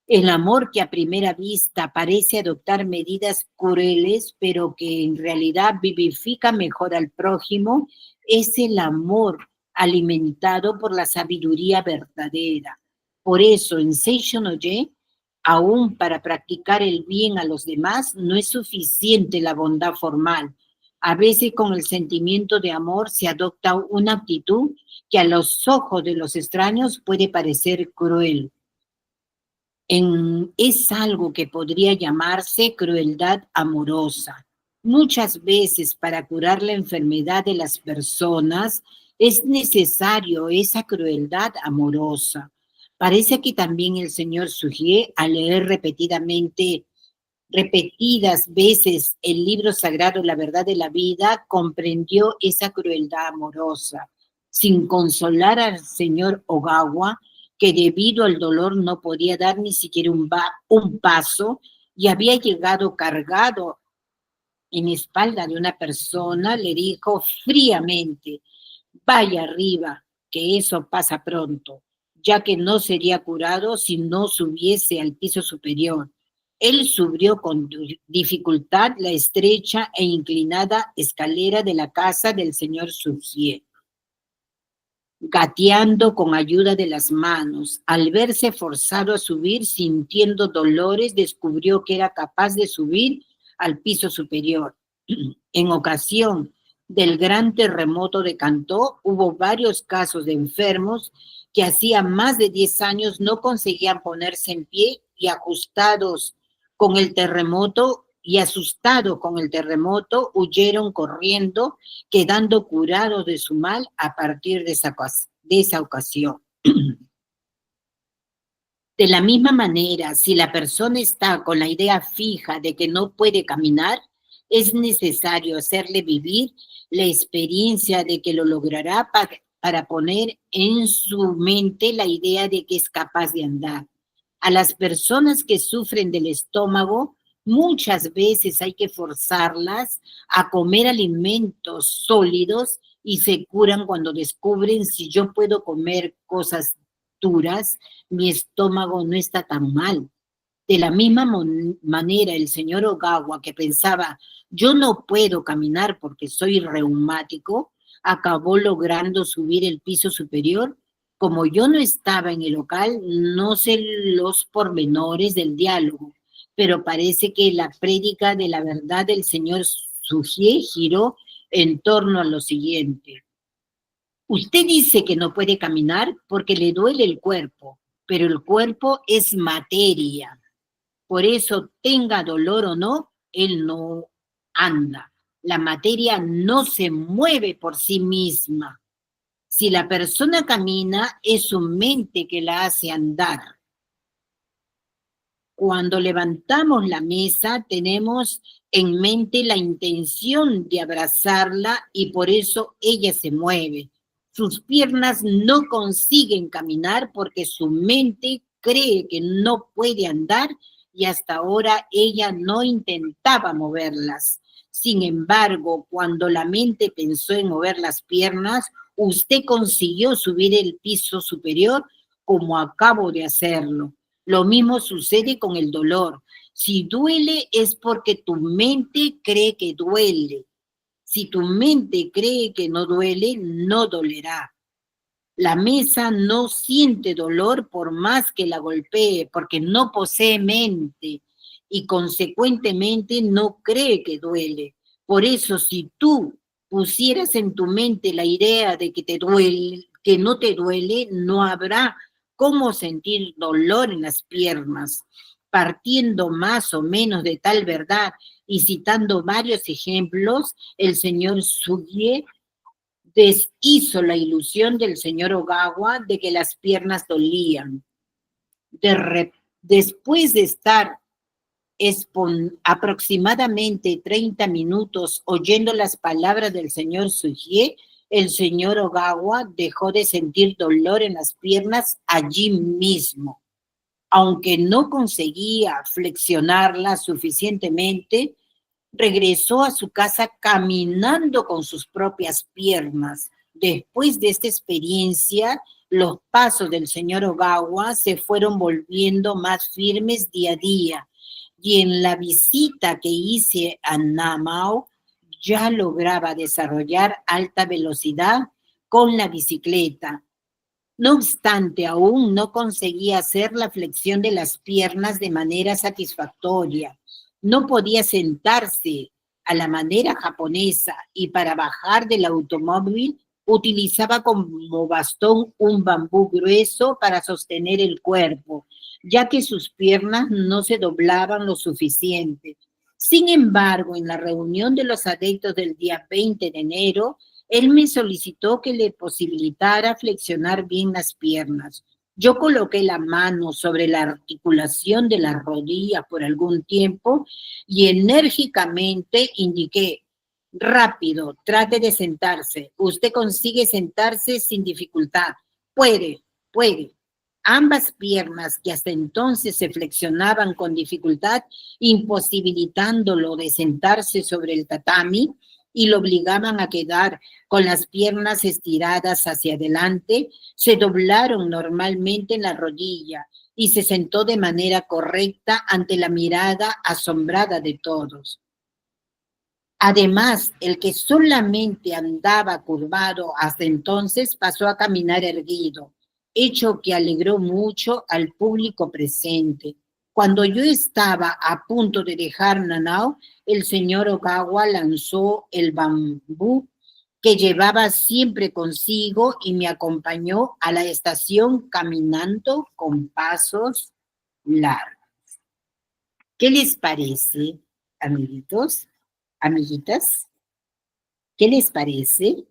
El amor que a primera vista parece adoptar medidas crueles, pero que en realidad vivifica mejor al prójimo, es el amor alimentado por la sabiduría verdadera. Por eso, en Seishon Oye, aún para practicar el bien a los demás, no es suficiente la bondad formal. A veces con el sentimiento de amor se adopta una actitud que a los ojos de los extraños puede parecer cruel. Es algo que podría llamarse crueldad amorosa. Muchas veces para curar la enfermedad de las personas es necesario esa crueldad amorosa. Parece que también el señor Sugie, al leer repetidas veces el libro sagrado La verdad de la vida, comprendió esa crueldad amorosa. Sin consolar al señor Ogawa, que debido al dolor no podía dar ni siquiera un paso y había llegado cargado en espalda de una persona, le dijo fríamente, vaya arriba, que eso pasa pronto, ya que no sería curado si no subiese al piso superior. Él subió con dificultad la estrecha e inclinada escalera de la casa del señor Sugie, gateando con ayuda de las manos. Al verse forzado a subir, sintiendo dolores, descubrió que era capaz de subir al piso superior. En ocasión del gran terremoto de Cantó, hubo varios casos de enfermos que hacía más de 10 años no conseguían ponerse en pie y asustados con el terremoto, huyeron corriendo, quedando curados de su mal a partir de esa ocasión. De la misma manera, si la persona está con la idea fija de que no puede caminar, es necesario hacerle vivir la experiencia de que lo logrará para poner en su mente la idea de que es capaz de andar. A las personas que sufren del estómago, muchas veces hay que forzarlas a comer alimentos sólidos y se curan cuando descubren, si yo puedo comer cosas duras, mi estómago no está tan mal. De la misma manera, el señor Ogawa, que pensaba, yo no puedo caminar porque soy reumático, acabó logrando subir el piso superior. Como yo no estaba en el local, no sé los pormenores del diálogo, pero parece que la prédica de la verdad del señor Sugie giró en torno a lo siguiente. Usted dice que no puede caminar porque le duele el cuerpo, pero el cuerpo es materia. Por eso, tenga dolor o no, él no anda. La materia no se mueve por sí misma. Si la persona camina, es su mente que la hace andar. Cuando levantamos la mesa, tenemos en mente la intención de abrazarla y por eso ella se mueve. Sus piernas no consiguen caminar porque su mente cree que no puede andar y hasta ahora ella no intentaba moverlas. Sin embargo, cuando la mente pensó en mover las piernas, usted consiguió subir el piso superior como acabo de hacerlo. Lo mismo sucede con el dolor. Si duele es porque tu mente cree que duele. Si tu mente cree que no duele, no dolerá. La mesa no siente dolor por más que la golpee, porque no posee mente y consecuentemente no cree que duele. Por eso, si tú pusieras en tu mente la idea de que te duele, que no te duele, no habrá cómo sentir dolor en las piernas. Partiendo más o menos de tal verdad y citando varios ejemplos, el señor Sugie deshizo la ilusión del señor Ogawa de que las piernas dolían. Después de estar aproximadamente 30 minutos oyendo las palabras del señor Sujie, el señor Ogawa dejó de sentir dolor en las piernas allí mismo. Aunque no conseguía flexionarlas suficientemente, regresó a su casa caminando con sus propias piernas. Después de esta experiencia, los pasos del señor Ogawa se fueron volviendo más firmes día a día. Y en la visita que hice a Namao, ya lograba desarrollar alta velocidad con la bicicleta. No obstante, aún no conseguía hacer la flexión de las piernas de manera satisfactoria. No podía sentarse a la manera japonesa y para bajar del automóvil utilizaba como bastón un bambú grueso para sostener el cuerpo, ya que sus piernas no se doblaban lo suficiente. Sin embargo, en la reunión de los adeptos del día 20 de enero, él me solicitó que le posibilitara flexionar bien las piernas. Yo coloqué la mano sobre la articulación de la rodilla por algún tiempo y enérgicamente indiqué: rápido, trate de sentarse. Usted consigue sentarse sin dificultad. Puede. Ambas piernas, que hasta entonces se flexionaban con dificultad, imposibilitándolo de sentarse sobre el tatami y lo obligaban a quedar con las piernas estiradas hacia adelante, se doblaron normalmente en la rodilla y se sentó de manera correcta ante la mirada asombrada de todos. Además, el que solamente andaba curvado hasta entonces pasó a caminar erguido, hecho que alegró mucho al público presente. Cuando yo estaba a punto de dejar Nanao, el señor Ogawa lanzó el bambú que llevaba siempre consigo y me acompañó a la estación caminando con pasos largos. ¿Qué les parece, amiguitos? Amiguitas, ¿qué les parece?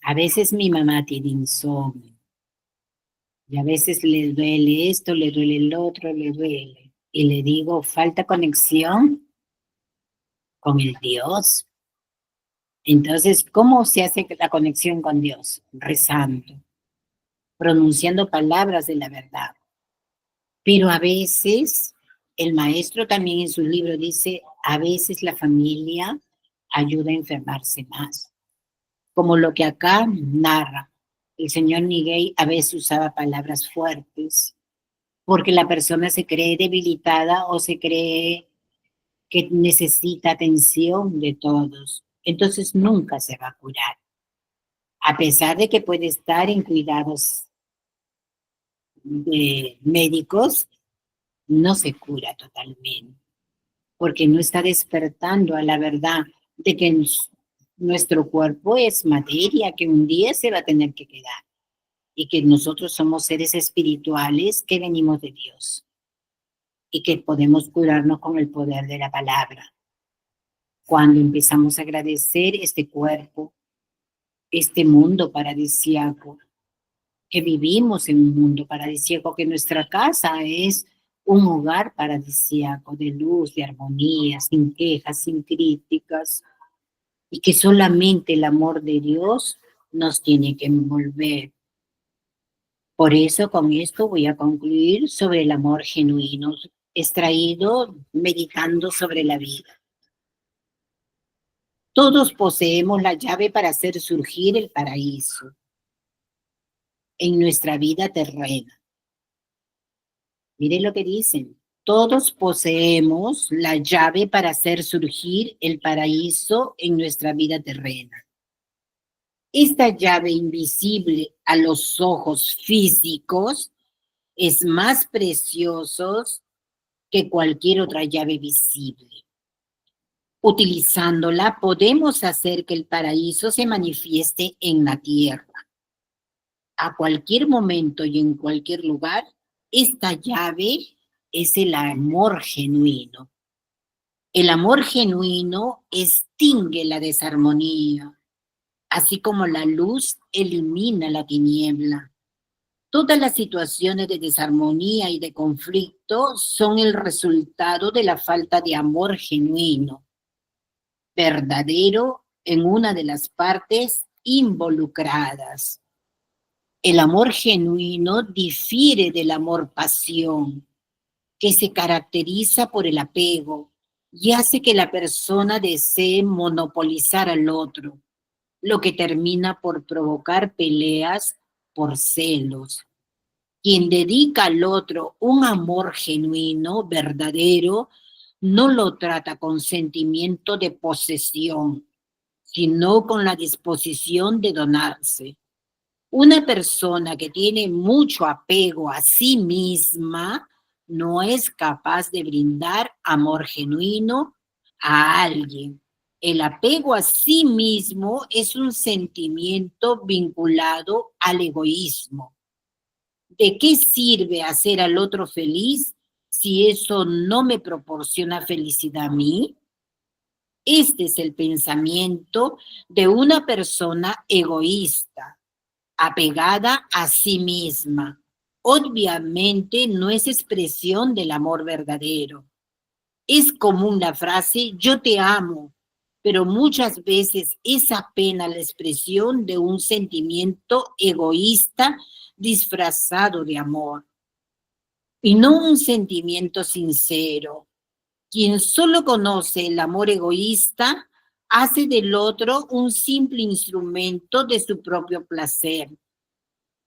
A veces mi mamá tiene insomnio y a veces le duele esto, le duele el otro, le duele. Y le digo, falta conexión con el Dios. Entonces, ¿cómo se hace la conexión con Dios? Rezando, pronunciando palabras de la verdad. Pero a veces, el maestro también en su libro dice, a veces la familia ayuda a enfermarse más. Como lo que acá narra. El señor Nigei a veces usaba palabras fuertes porque la persona se cree debilitada o se cree que necesita atención de todos. Entonces nunca se va a curar. A pesar de que puede estar en cuidados de médicos, no se cura totalmente porque no está despertando a la verdad de que nuestro cuerpo es materia que un día se va a tener que quedar y que nosotros somos seres espirituales que venimos de Dios y que podemos curarnos con el poder de la palabra. Cuando empezamos a agradecer este cuerpo, este mundo paradisíaco, que vivimos en un mundo paradisíaco, que nuestra casa es un hogar paradisíaco de luz, de armonía, sin quejas, sin críticas, y que solamente el amor de Dios nos tiene que envolver. Por eso con esto voy a concluir sobre el amor genuino, extraído meditando sobre la vida. Todos poseemos la llave para hacer surgir el paraíso en nuestra vida terrena. Miren lo que dicen. Todos poseemos la llave para hacer surgir el paraíso en nuestra vida terrena. Esta llave invisible a los ojos físicos es más preciosa que cualquier otra llave visible. Utilizándola podemos hacer que el paraíso se manifieste en la tierra. A cualquier momento y en cualquier lugar, Esta llave es el amor genuino. El amor genuino extingue la desarmonía, así como la luz elimina la tiniebla. Todas las situaciones de desarmonía y de conflicto son el resultado de la falta de amor genuino, verdadero en una de las partes involucradas. El amor genuino difiere del amor pasión, que se caracteriza por el apego y hace que la persona desee monopolizar al otro, lo que termina por provocar peleas por celos. Quien dedica al otro un amor genuino, verdadero, no lo trata con sentimiento de posesión, sino con la disposición de donarse. Una persona que tiene mucho apego a sí misma no es capaz de brindar amor genuino a alguien. El apego a sí mismo es un sentimiento vinculado al egoísmo. ¿De qué sirve hacer al otro feliz si eso no me proporciona felicidad a mí? Este es el pensamiento de una persona egoísta, apegada a sí misma. Obviamente no es expresión del amor verdadero. Es común la frase yo te amo, pero muchas veces es apenas la expresión de un sentimiento egoísta disfrazado de amor y no un sentimiento sincero. Quien solo conoce el amor egoísta hace del otro un simple instrumento de su propio placer.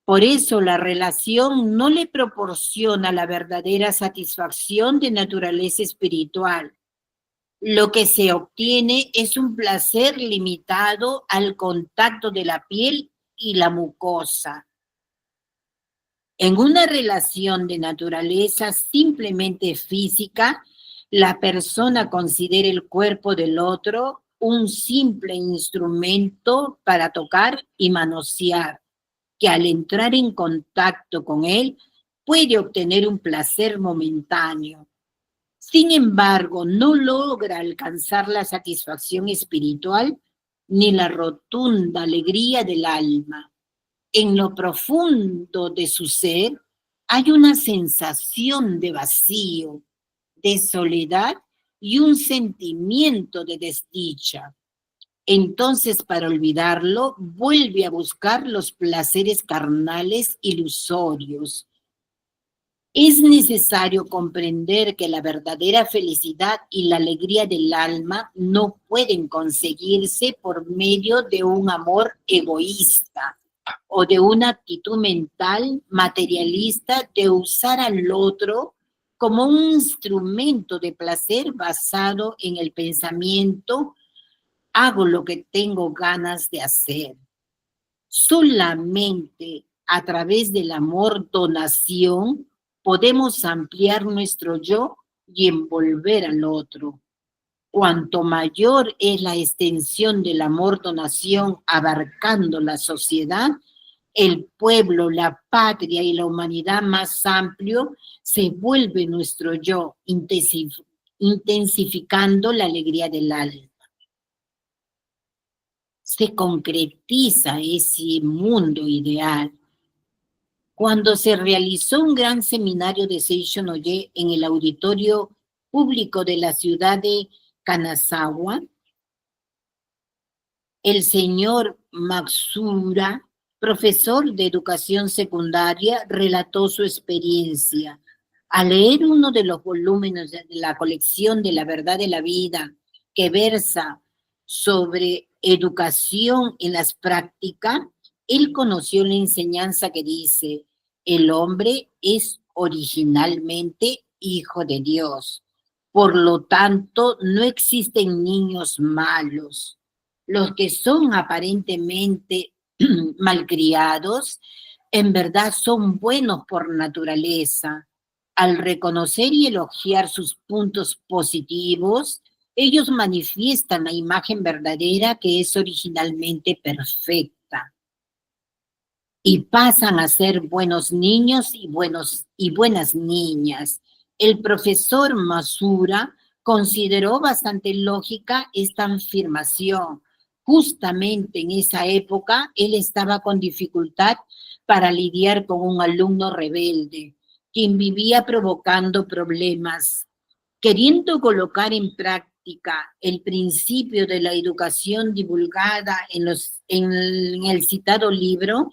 Por eso la relación no le proporciona la verdadera satisfacción de naturaleza espiritual. Lo que se obtiene es un placer limitado al contacto de la piel y la mucosa. En una relación de naturaleza simplemente física, la persona considera el cuerpo del otro un simple instrumento para tocar y manosear, que al entrar en contacto con él puede obtener un placer momentáneo. Sin embargo, no logra alcanzar la satisfacción espiritual ni la rotunda alegría del alma. En lo profundo de su ser hay una sensación de vacío, de soledad y un sentimiento de desdicha. Entonces, para olvidarlo, vuelve a buscar los placeres carnales ilusorios. Es necesario comprender que la verdadera felicidad y la alegría del alma no pueden conseguirse por medio de un amor egoísta o de una actitud mental materialista de usar al otro como un instrumento de placer basado en el pensamiento, hago lo que tengo ganas de hacer. Solamente a través del amor donación podemos ampliar nuestro yo y envolver al otro. Cuanto mayor es la extensión del amor donación abarcando la sociedad, el pueblo, la patria y la humanidad más amplio, se vuelve nuestro yo, intensificando la alegría del alma. Se concretiza ese mundo ideal. Cuando se realizó un gran seminario de Seisho no Ye en el auditorio público de la ciudad de Kanazawa, el señor Matsura, profesor de educación secundaria, relató su experiencia. Al leer uno de los volúmenes de la colección de la verdad de la vida, que versa sobre educación en las prácticas, él conoció la enseñanza que dice, el hombre es originalmente hijo de Dios. Por lo tanto, no existen niños malos. Los que son aparentemente malcriados, en verdad son buenos por naturaleza. Al reconocer y elogiar sus puntos positivos, ellos manifiestan la imagen verdadera que es originalmente perfecta. y pasan a ser buenos niños y buenas niñas. El profesor Masura consideró bastante lógica esta afirmación. Justamente en esa época, él estaba con dificultad para lidiar con un alumno rebelde, quien vivía provocando problemas. Queriendo colocar en práctica el principio de la educación divulgada en el citado libro,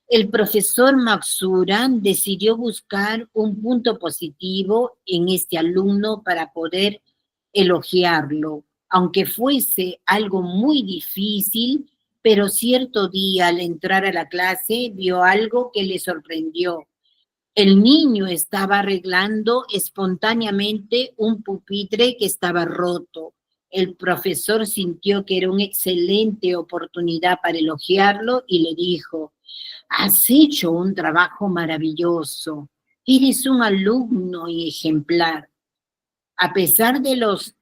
el profesor Maxuran decidió buscar un punto positivo en este alumno para poder elogiarlo, aunque fuese algo muy difícil, pero cierto día al entrar a la clase vio algo que le sorprendió. El niño estaba arreglando espontáneamente un pupitre que estaba roto. El profesor sintió que era una excelente oportunidad para elogiarlo y le dijo: has hecho un trabajo maravilloso. Eres un alumno y ejemplar. A pesar de los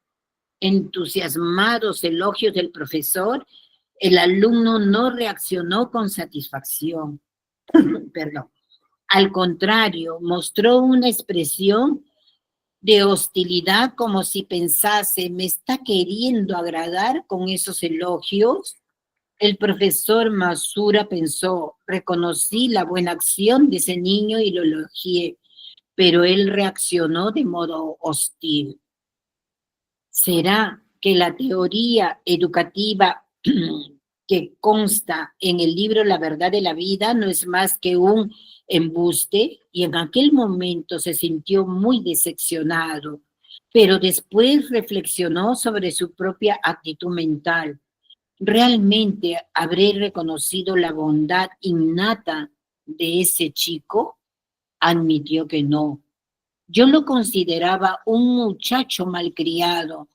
entusiasmados elogios del profesor, el alumno no reaccionó con satisfacción. Perdón. Al contrario, mostró una expresión de hostilidad como si pensase, ¿me está queriendo agradar con esos elogios? El profesor Masura pensó, reconocí la buena acción de ese niño y lo elogié, pero él reaccionó de modo hostil. ¿Será que la teoría educativa que consta en el libro La verdad de la vida no es más que un embuste? Y en aquel momento se sintió muy decepcionado, pero después reflexionó sobre su propia actitud mental. ¿Realmente habré reconocido la bondad innata de ese chico? Admitió que no. Yo lo consideraba un muchacho malcriado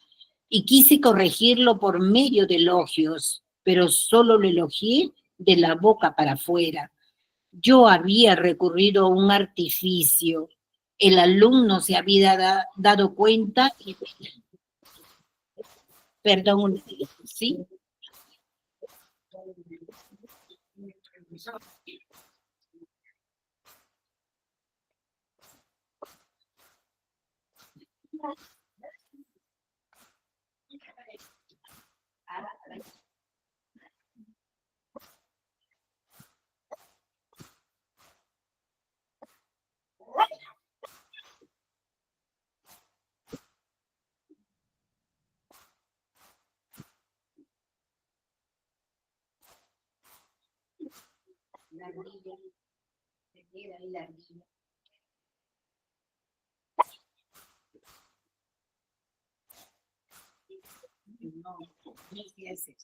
y quise corregirlo por medio de elogios, pero solo lo elogié de la boca para afuera. Yo había recurrido a un artificio. El alumno se había dado cuenta y, perdón, ¿sí? La ardilla, se queda ahí la ardilla. No, no se hace.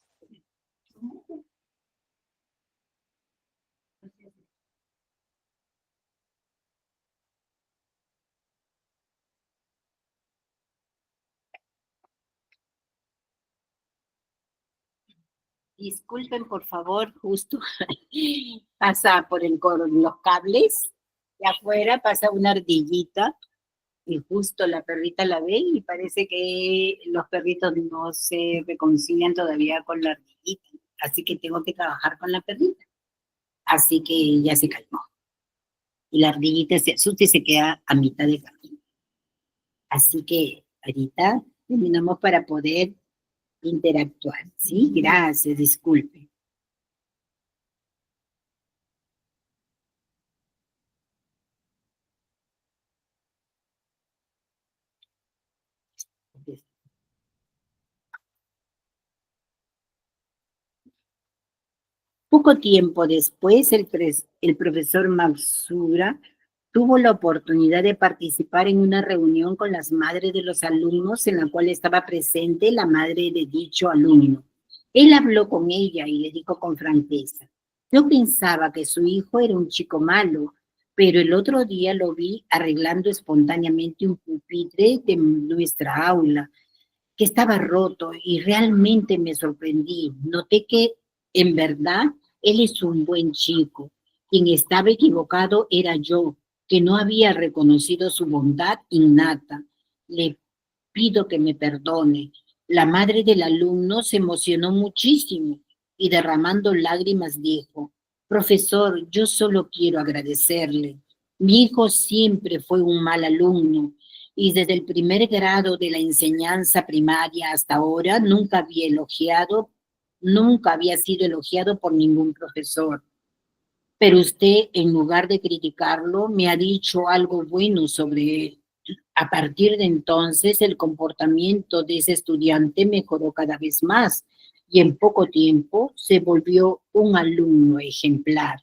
Disculpen, por favor, justo pasa por los cables de afuera, pasa una ardillita y justo la perrita la ve y parece que los perritos no se reconcilian todavía con la ardillita, así que tengo que trabajar con la perrita. Así que ya se calmó. Y la ardillita se asusta y se queda a mitad de camino. Así que ahorita terminamos para poder interactuar. Sí, gracias, disculpe. Poco tiempo después, el profesor Mansura tuvo la oportunidad de participar en una reunión con las madres de los alumnos en la cual estaba presente la madre de dicho alumno. Él habló con ella y le dijo con franqueza: yo pensaba que su hijo era un chico malo, pero el otro día lo vi arreglando espontáneamente un pupitre de nuestra aula que estaba roto y realmente me sorprendí. Noté que en verdad él es un buen chico. Quien estaba equivocado era yo, que no había reconocido su bondad innata. Le pido que me perdone. La madre del alumno se emocionó muchísimo y derramando lágrimas dijo: Profesor, yo solo quiero agradecerle. Mi hijo siempre fue un mal alumno y desde el primer grado de la enseñanza primaria hasta ahora nunca había sido elogiado por ningún profesor. Pero usted, en lugar de criticarlo, me ha dicho algo bueno sobre él. A partir de entonces, el comportamiento de ese estudiante mejoró cada vez más y en poco tiempo se volvió un alumno ejemplar.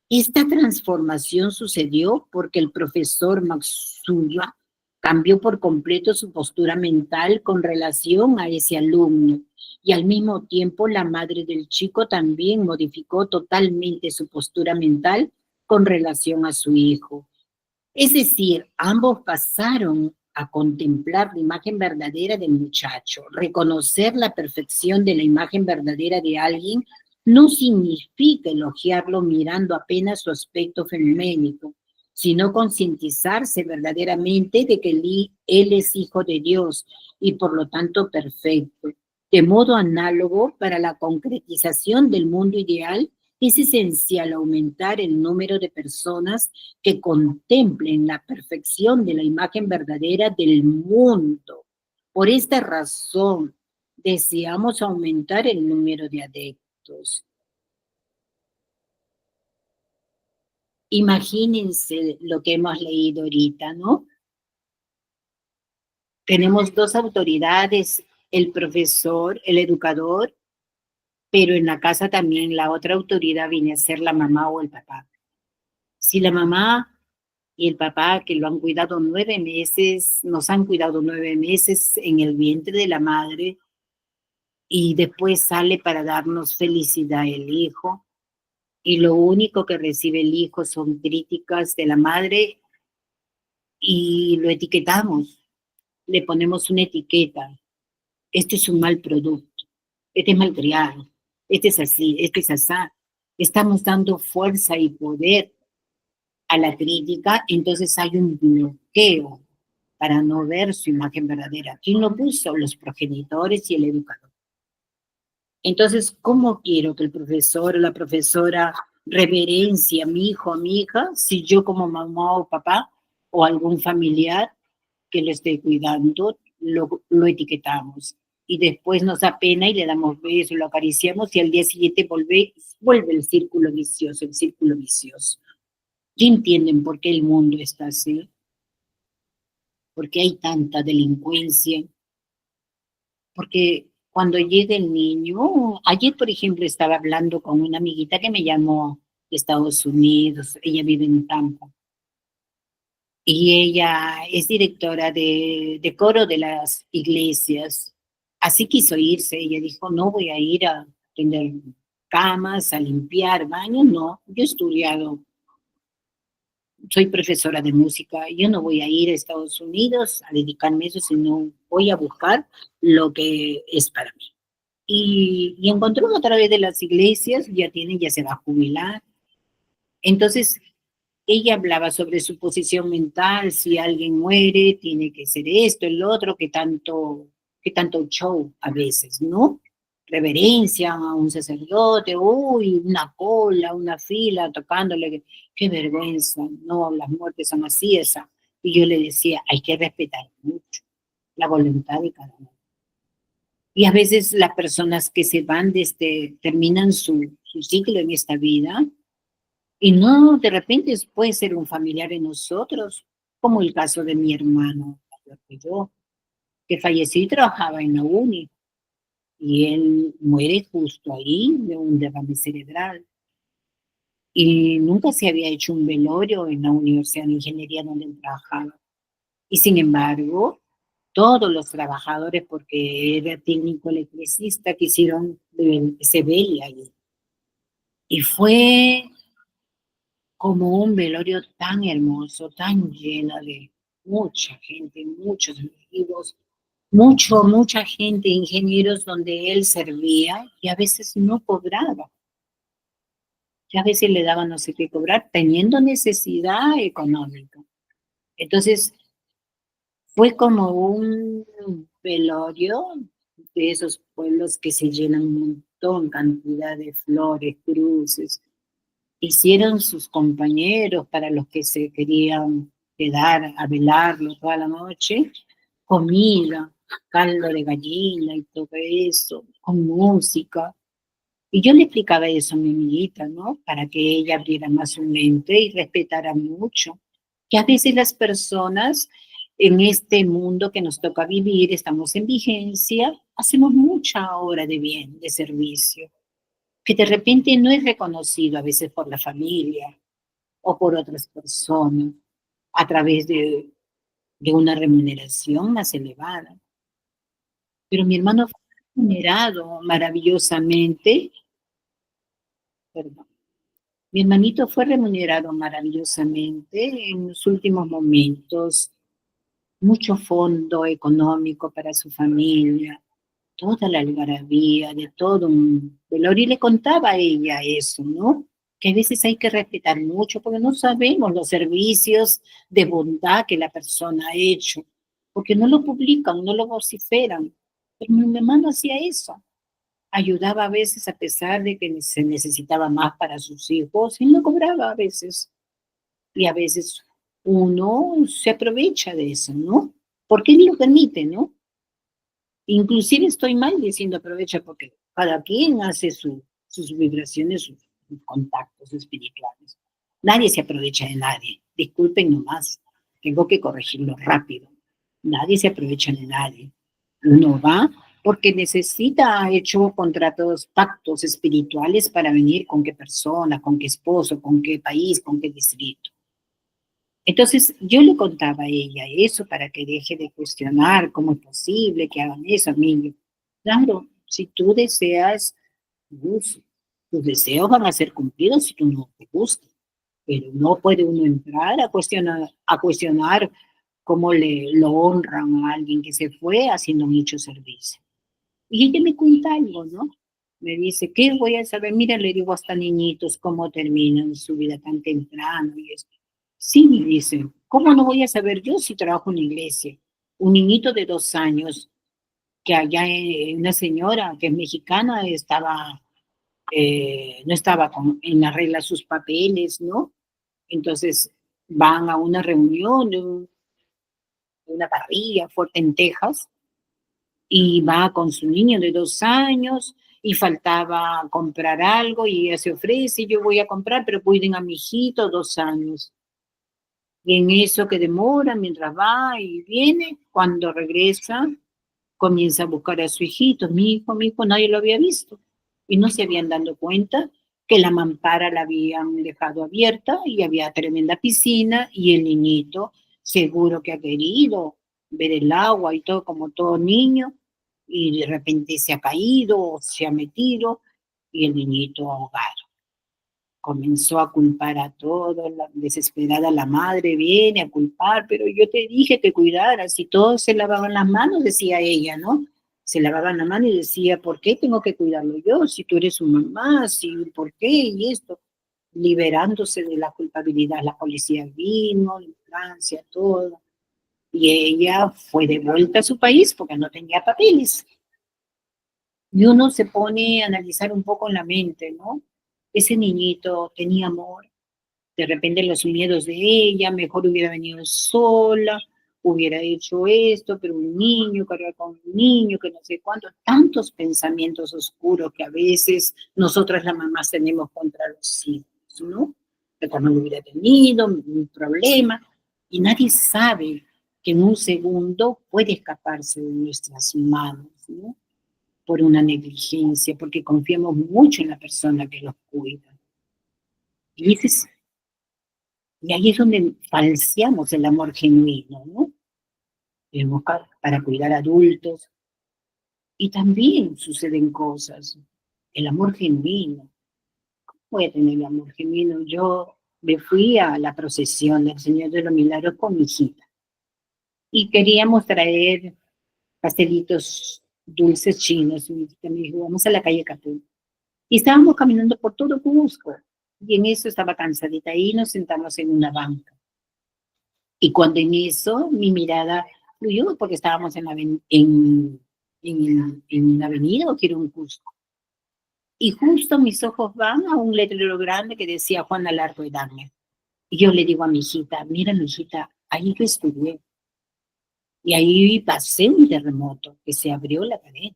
Esta transformación sucedió porque el profesor Matsuya cambió por completo su postura mental con relación a ese alumno y al mismo tiempo la madre del chico también modificó totalmente su postura mental con relación a su hijo. Es decir, ambos pasaron a contemplar la imagen verdadera del muchacho. Reconocer la perfección de la imagen verdadera de alguien no significa elogiarlo mirando apenas su aspecto feménico, sino concientizarse verdaderamente de que él es hijo de Dios y por lo tanto perfecto. De modo análogo, para la concretización del mundo ideal, es esencial aumentar el número de personas que contemplen la perfección de la imagen verdadera del mundo. Por esta razón, deseamos aumentar el número de adeptos. Imagínense lo que hemos leído ahorita, ¿no? Tenemos dos autoridades, el profesor, el educador, pero en la casa también la otra autoridad viene a ser la mamá o el papá. Si la mamá y el papá que lo han cuidado 9 meses, nos han cuidado 9 meses en el vientre de la madre y después sale para darnos felicidad el hijo y lo único que recibe el hijo son críticas de la madre y lo etiquetamos, le ponemos una etiqueta, este es un mal producto, este es malcriado, este es así, este es así. Estamos dando fuerza y poder a la crítica, entonces hay un bloqueo para no ver su imagen verdadera. ¿Quién lo puso? Los progenitores y el educador. Entonces, ¿cómo quiero que el profesor o la profesora reverencie a mi hijo o a mi hija si yo como mamá o papá o algún familiar que lo esté cuidando lo etiquetamos? Y después nos da pena y le damos besos, lo acariciamos y al día siguiente vuelve el círculo vicioso, el círculo vicioso. ¿Ya entienden por qué el mundo está así? ¿Por qué hay tanta delincuencia? Porque cuando llega el niño, ayer por ejemplo estaba hablando con una amiguita que me llamó de Estados Unidos, ella vive en Tampa, y ella es directora de coro de las iglesias. Así quiso irse, ella dijo, no voy a ir a tender camas, a limpiar baños, no, yo he estudiado, soy profesora de música, yo no voy a ir a Estados Unidos a dedicarme a eso, sino voy a buscar lo que es para mí. Y encontró a través de las iglesias, ya se va a jubilar. Entonces, ella hablaba sobre su posición mental, si alguien muere, tiene que ser esto, el otro, que tanto show a veces, ¿no? Reverencia a un sacerdote, uy, una cola, una fila, tocándole, qué vergüenza, no, las muertes son así, esa. Y yo le decía, hay que respetar mucho la voluntad de cada uno. Y a veces las personas que se van terminan su ciclo en esta vida, y no, de repente puede ser un familiar de nosotros, como el caso de mi hermano mayor que yo, que falleció y trabajaba en la uni, y él muere justo ahí de un derrame cerebral. Y nunca se había hecho un velorio en la Universidad de Ingeniería donde él trabajaba. Y sin embargo, todos los trabajadores, porque era técnico electricista, quisieron se veía allí. Y fue como un velorio tan hermoso, tan lleno de mucha gente, muchos amigos, mucha gente, ingenieros donde él servía y a veces no cobraba. Y a veces le daban no sé qué cobrar, teniendo necesidad económica. Entonces, fue como un velorio de esos pueblos que se llenan un montón, cantidad de flores, cruces. hicieron sus compañeros para los que se querían quedar a velarlo toda la noche, comida, caldo de gallina y todo eso, con música. Y yo le explicaba eso a mi amiguita, ¿no? Para que ella abriera más su mente y respetara mucho. Que a veces las personas en este mundo que nos toca vivir, estamos en vigencia, hacemos mucha obra de bien, de servicio, que de repente no es reconocido a veces por la familia o por otras personas a través de una remuneración más elevada. Pero mi hermano fue remunerado maravillosamente, perdón, mi hermanito fue remunerado maravillosamente en los últimos momentos, mucho fondo económico para su familia, toda la algarabía de todo un velorio. Y le contaba a ella eso, ¿no? Que a veces hay que respetar mucho porque no sabemos los servicios de bondad que la persona ha hecho, porque no lo publican, no lo vociferan. Pero mi hermano hacía eso. Ayudaba a veces a pesar de que se necesitaba más para sus hijos y no cobraba a veces. Y a veces uno se aprovecha de eso, ¿no? Porque él lo permite, ¿no? Inclusive estoy mal diciendo aprovecha porque cada quien hace sus vibraciones, sus contactos espirituales. Nadie se aprovecha de nadie. Disculpen nomás, tengo que corregirlo rápido. Nadie se aprovecha de nadie. Uno va porque necesita, ha hecho contratos, pactos espirituales para venir con qué persona, con qué esposo, con qué país, con qué distrito. Entonces, yo le contaba a ella eso para que deje de cuestionar cómo es posible que hagan eso, amigo. Claro, si tú deseas, tus deseos van a ser cumplidos si tú no te gusta, pero no puede uno entrar a cuestionar cómo lo honran a alguien que se fue haciendo mucho servicio. Y ella me cuenta algo, ¿no? Me dice, ¿qué voy a saber? Mira, le digo hasta niñitos cómo terminan su vida tan temprano y esto. Sí, me dice, ¿cómo no voy a saber yo si trabajo en la iglesia? Un niñito de 2 años, que allá una señora que es mexicana no estaba en la regla sus papeles, ¿no? Entonces van a una reunión de una parrilla fuerte en Texas y va con su niño de 2 años y faltaba comprar algo y ella se ofrece, yo voy a comprar, pero cuiden a mi hijito, 2 años. Y en eso que demora, mientras va y viene, cuando regresa, comienza a buscar a su hijito. Mi hijo, nadie lo había visto. Y no se habían dado cuenta que la mampara la habían dejado abierta y había tremenda piscina y el niñito seguro que ha querido ver el agua y todo como todo niño y de repente se ha caído o se ha metido y el niñito ahogado. Comenzó a culpar a todos, desesperada la madre viene a culpar, pero yo te dije que cuidaras, si todos se lavaban las manos, decía ella, ¿no? Se lavaban la mano y decía, ¿por qué tengo que cuidarlo yo? Si tú eres su mamá, si, ¿por qué? Y esto, liberándose de la culpabilidad, la policía vino, la Francia, todo, y ella fue de vuelta a su país porque no tenía papeles. Y uno se pone a analizar un poco en la mente, ¿no? Ese niñito tenía amor, de repente los miedos de ella, mejor hubiera venido sola, hubiera hecho esto, pero un niño, cargar con un niño, que no sé cuánto, tantos pensamientos oscuros que a veces nosotras las mamás tenemos contra los hijos, ¿no? Mejor no lo hubiera tenido, un problema, y nadie sabe que en un segundo puede escaparse de nuestras manos, ¿no? Por una negligencia, porque confiamos mucho en la persona que los cuida. Y ese es Y ahí es donde falseamos el amor genuino, ¿no? Para cuidar adultos. Y también suceden cosas. El amor genuino. ¿Cómo voy a tener el amor genuino? Yo me fui a la procesión del Señor de los Milagros con mi hijita. Y queríamos traer pastelitos dulces chinos. Y mi hijita me dijo, vamos a la calle Catún. Y estábamos caminando por todo Cusco. Y en eso estaba cansadita y nos sentamos en una banca. Y cuando en eso mi mirada fluyó, porque estábamos en una avenida, o quiero un Cusco. Y justo mis ojos van a un letrero grande que decía Juana Larco Edame. Y yo le digo a mi hijita, mira, mi hijita, ahí yo estudié. Y ahí pasé un terremoto, que se abrió la pared.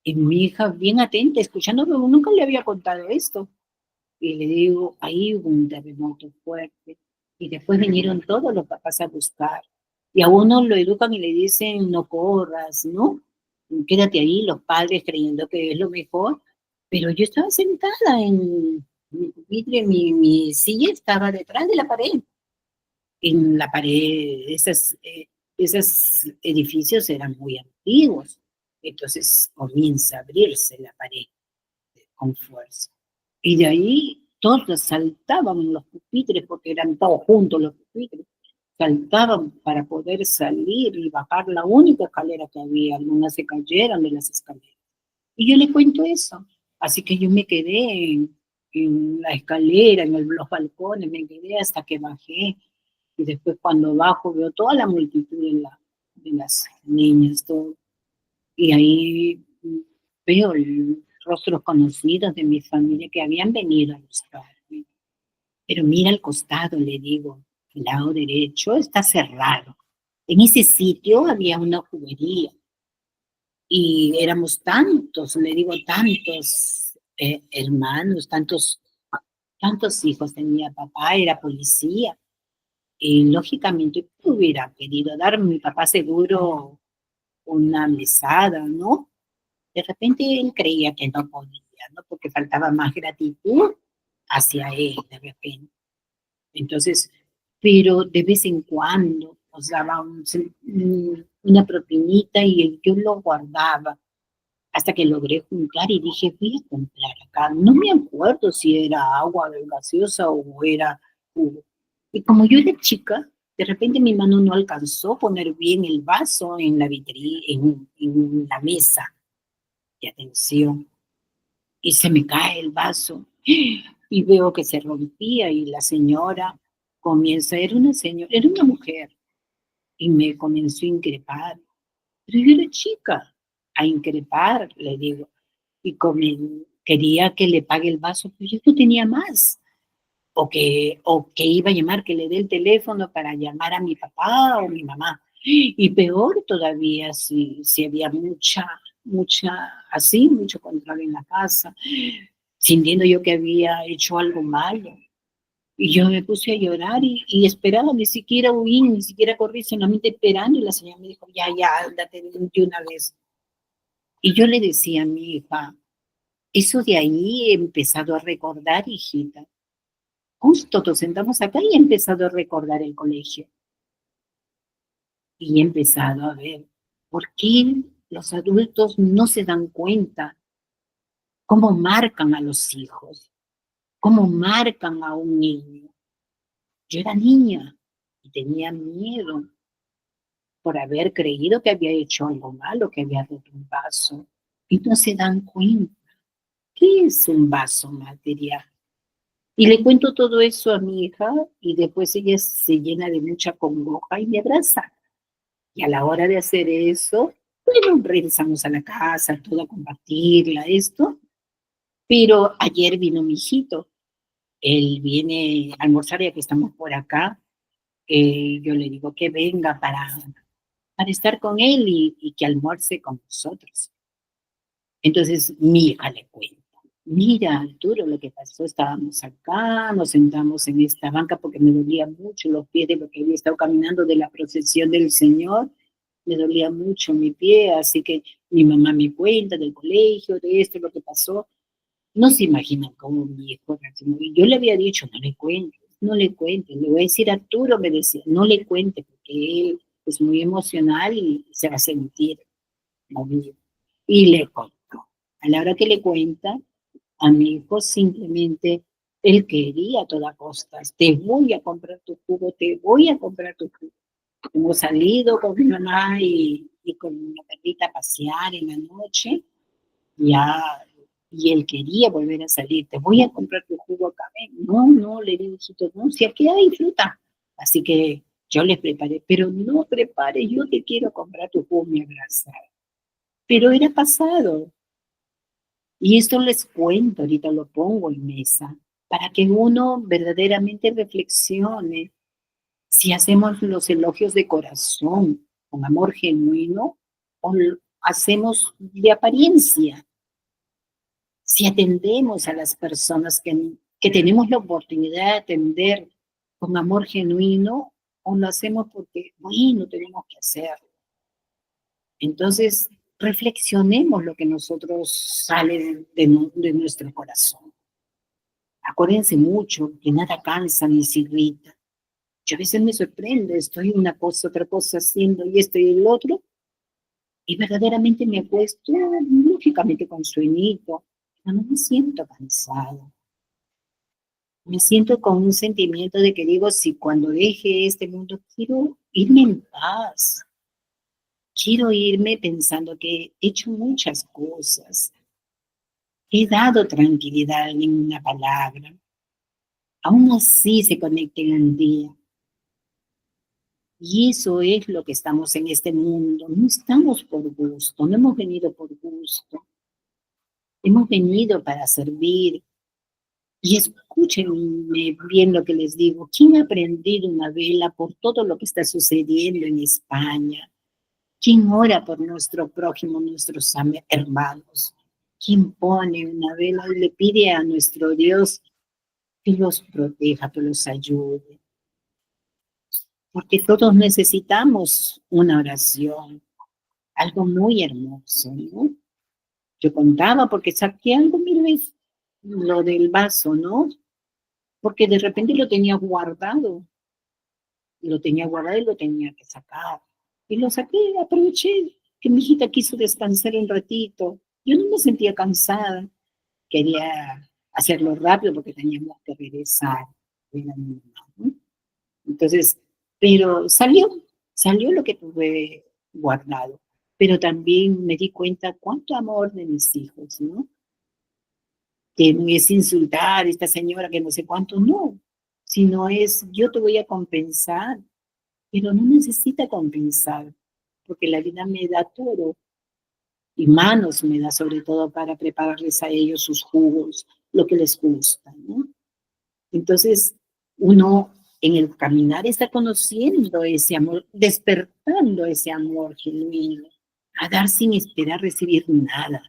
Y mi hija, bien atenta, escuchando, pero nunca le había contado esto. Y le digo, ahí hubo un terremoto fuerte. Y después vinieron todos los papás a buscar. Y a uno lo educan y le dicen, no corras, ¿no? Quédate ahí, los padres creyendo que es lo mejor. Pero yo estaba sentada en mi pupitre, mi silla estaba detrás de la pared. En la pared, esos edificios eran muy antiguos. Entonces comienza a abrirse la pared con fuerza. Y de ahí todos saltaban en los pupitres, porque eran todos juntos los pupitres, saltaban para poder salir y bajar la única escalera que había. Algunas se cayeron de las escaleras. Y yo le cuento eso. Así que yo me quedé en la escalera, los balcones, me quedé hasta que bajé. Y después cuando bajo veo toda la multitud de las niñas, todo. Y ahí veo rostros conocidos de mi familia que habían venido a buscarme. Pero mira al costado, le digo, el lado derecho está cerrado. En ese sitio había una juguería y éramos tantos, le digo, tantos hermanos, tantos hijos tenía papá, era policía. Y lógicamente hubiera querido dar mi papá seguro una mesada, ¿no? De repente él creía que no podía, ¿no? Porque faltaba más gratitud hacia él, de repente. Entonces, pero de vez en cuando nos daba una propinita y yo lo guardaba hasta que logré juntar y dije, voy a comprar acá. No me acuerdo si era agua gaseosa o era jugo. Y como yo era chica, de repente mi mano no alcanzó a poner bien el vaso en la vitrina, en la mesa de atención. Y se me cae el vaso y veo que se rompía y la señora comienza, era una mujer y me comenzó a increpar. Pero yo era chica, a increpar, le digo, y quería que le pague el vaso, pero yo no tenía más. O que iba a llamar, que le dé el teléfono para llamar a mi papá o mi mamá. Y peor todavía si había mucho control en la casa, sintiendo yo que había hecho algo malo. Y yo me puse a llorar y esperaba, ni siquiera huí, ni siquiera corrí, solamente esperando. Y la señora me dijo, ya, ándate de una vez. Y yo le decía a mi hija, eso de ahí he empezado a recordar, hijita. Justo nos sentamos acá y he empezado a recordar el colegio. Y he empezado a ver por qué los adultos no se dan cuenta cómo marcan a los hijos, cómo marcan a un niño. Yo era niña y tenía miedo por haber creído que había hecho algo malo, que había roto un vaso. Y no se dan cuenta. ¿Qué es un vaso material? Y le cuento todo eso a mi hija y después ella se llena de mucha congoja y me abraza. Y a la hora de hacer eso, bueno, regresamos a la casa, todo a compartirla, esto. Pero ayer vino mi hijito. Él viene a almorzar ya que estamos por acá. Yo le digo que venga para estar con él y que almuerce con nosotros. Entonces mi hija le cuenta. Mira, Arturo, lo que pasó, estábamos acá, nos sentamos en esta banca porque me dolían mucho los pies de lo que había estado caminando de la procesión del Señor, me dolía mucho mi pie, así que mi mamá me cuenta del colegio, de esto, lo que pasó. No se imaginan cómo mi hijo reaccionó. Y yo le había dicho, no le cuentes, le voy a decir a Arturo, me decía, no le cuente, porque él es muy emocional y se va a sentir movido. Y le contó. A la hora que le cuenta, a mi hijo simplemente, él quería a toda costa, te voy a comprar tu jugo, te voy a comprar tu jugo. Hemos salido con mi mamá y con una perrita a pasear en la noche, ya, y él quería volver a salir, te voy a comprar tu jugo acá, ven. No, le dije, no, si aquí hay fruta. Así que yo le preparé, pero no prepare, yo te quiero comprar tu jugo, me abrazaba. Pero era pasado, Y esto les cuento, ahorita lo pongo en mesa, para que uno verdaderamente reflexione si hacemos los elogios de corazón, con amor genuino, o hacemos de apariencia, si atendemos a las personas que tenemos la oportunidad de atender con amor genuino, o lo hacemos porque, bueno, tenemos que hacerlo. Entonces, reflexionemos lo que nosotros sale de nuestro corazón. Acuérdense mucho que nada cansa ni se irrita. Yo a veces me sorprende, estoy una cosa, otra cosa haciendo y esto y el otro, y verdaderamente me acuesto, lógicamente con sueñito, pero no me siento cansada. Me siento con un sentimiento de que digo, si cuando deje este mundo quiero irme en paz, quiero irme pensando que he hecho muchas cosas, he dado tranquilidad en una palabra, aún así se conecta en el día. Y eso es lo que estamos en este mundo. No estamos por gusto, no hemos venido por gusto. Hemos venido para servir. Y escúchenme bien lo que les digo. ¿Quién ha prendido una vela por todo lo que está sucediendo en España? ¿Quién ora por nuestro prójimo, nuestros hermanos? ¿Quién pone una vela y le pide a nuestro Dios que los proteja, que los ayude? Porque todos necesitamos una oración. Algo muy hermoso, ¿no? Yo contaba porque saqué algo, miren, lo del vaso, ¿no? Porque de repente lo tenía guardado y lo tenía que sacar. Y lo saqué, aproveché que mi hijita quiso descansar un ratito. Yo no me sentía cansada, quería hacerlo rápido porque teníamos que regresar. Era mi mamá, ¿no? Entonces, pero salió lo que tuve guardado. Pero también me di cuenta cuánto amor de mis hijos, ¿no? Que no es insultar a esta señora que no sé cuánto, no, sino es yo te voy a compensar, pero no necesita compensar, porque la vida me da todo y manos me da sobre todo para prepararles a ellos sus jugos, lo que les gusta, ¿no? Entonces, uno en el caminar está conociendo ese amor, despertando ese amor genuino, a dar sin esperar recibir nada,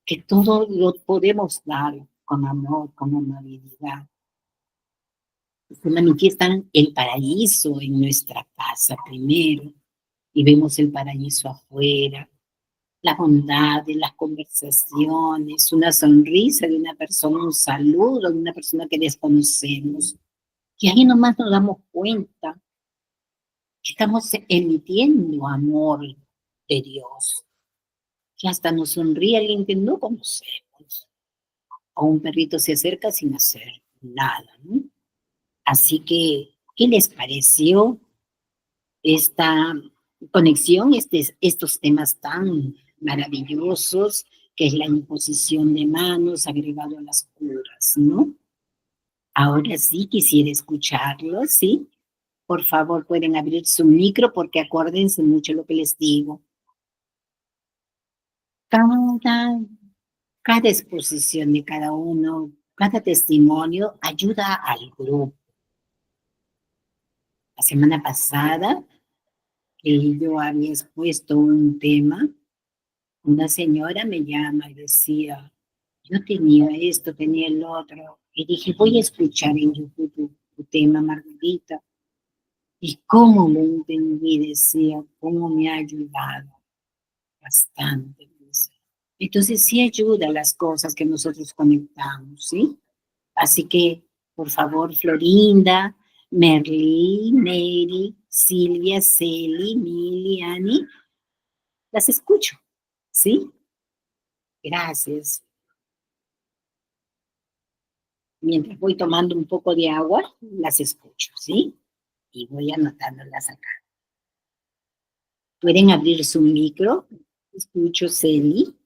que todo lo podemos dar con amor, con amabilidad. Se manifiestan el paraíso en nuestra casa primero y vemos el paraíso afuera, la bondad de las conversaciones, una sonrisa de una persona, un saludo de una persona que desconocemos. Y ahí nomás nos damos cuenta que estamos emitiendo amor de Dios, que hasta nos sonríe alguien que no conocemos, o un perrito se acerca sin hacer nada, ¿no? Así que, ¿qué les pareció esta conexión, estos temas tan maravillosos, que es la imposición de manos agregado a las curas, ¿no? Ahora sí quisiera escucharlos, ¿sí? Por favor, pueden abrir su micro porque acuérdense mucho lo que les digo. Cada exposición de cada uno, cada testimonio ayuda al grupo. La semana pasada, que yo había expuesto un tema, una señora me llama y decía, yo tenía esto, tenía el otro, y dije, voy a escuchar en YouTube tu tema, Margarita, y cómo lo entendí, decía, cómo me ha ayudado bastante. Dice. Entonces sí ayuda las cosas que nosotros conectamos, ¿sí? Así que, por favor, Florinda, Merly, Mary, Silvia, Celi, Mili, Ani, las escucho, ¿sí? Gracias. Mientras voy tomando un poco de agua, las escucho, ¿sí? Y voy anotándolas acá. ¿Pueden abrir su micro? Escucho, Celi.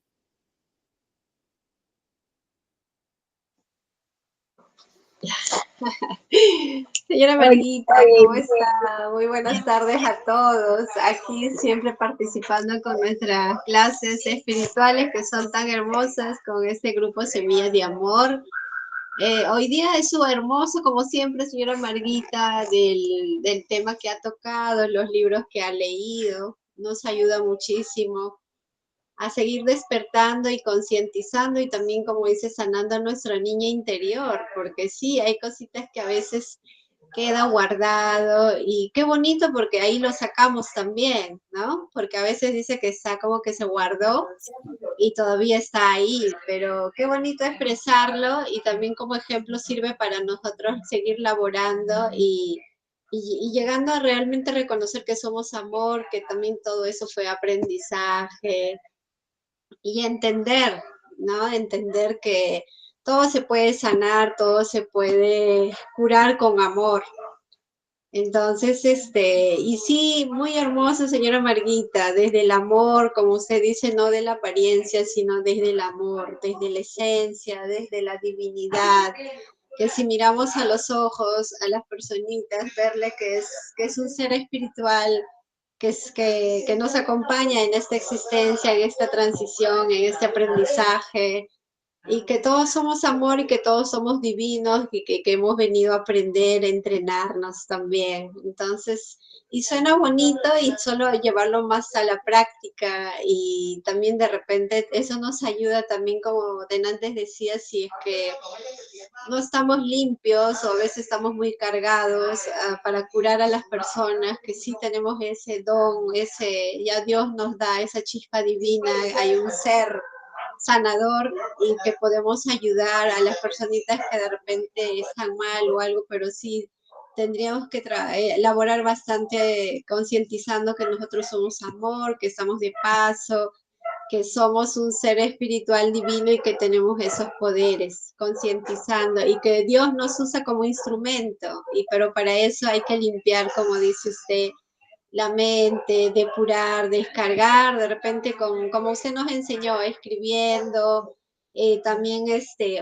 Señora Marguita, ¿cómo está? Muy buenas tardes a todos. Aquí siempre participando con nuestras clases espirituales que son tan hermosas con este grupo Semillas de Amor. Hoy día es su hermoso, como siempre, señora Marguita, del tema que ha tocado, los libros que ha leído. Nos ayuda muchísimo a seguir despertando y concientizando y también, como dice, sanando a nuestra niña interior, porque sí, hay cositas que a veces queda guardado y qué bonito porque ahí lo sacamos también, ¿no? Porque a veces dice que está como que se guardó y todavía está ahí, pero qué bonito expresarlo y también como ejemplo sirve para nosotros seguir laborando y llegando a realmente reconocer que somos amor, que también todo eso fue aprendizaje, y entender, ¿no? Entender que todo se puede sanar, todo se puede curar con amor. Entonces, y sí, muy hermoso, señora Marguita, desde el amor, como usted dice, no de la apariencia, sino desde el amor, desde la esencia, desde la divinidad, que si miramos a los ojos a las personitas, verle que es un ser espiritual, que nos acompaña en esta existencia, en esta transición, en este aprendizaje, y que todos somos amor y que todos somos divinos y que hemos venido a aprender, a entrenarnos también. Entonces, y suena bonito y solo llevarlo más a la práctica y también de repente eso nos ayuda también, como antes decía, si es que no estamos limpios o a veces estamos muy cargados para curar a las personas, que sí tenemos ese don, ya Dios nos da esa chispa divina, hay un ser sanador y que podemos ayudar a las personitas que de repente están mal o algo, pero sí tendríamos que elaborar bastante concientizando que nosotros somos amor, que estamos de paso, que somos un ser espiritual divino y que tenemos esos poderes, concientizando y que Dios nos usa como instrumento, pero para eso hay que limpiar, como dice usted, la mente, depurar, descargar, de repente como usted nos enseñó, escribiendo, también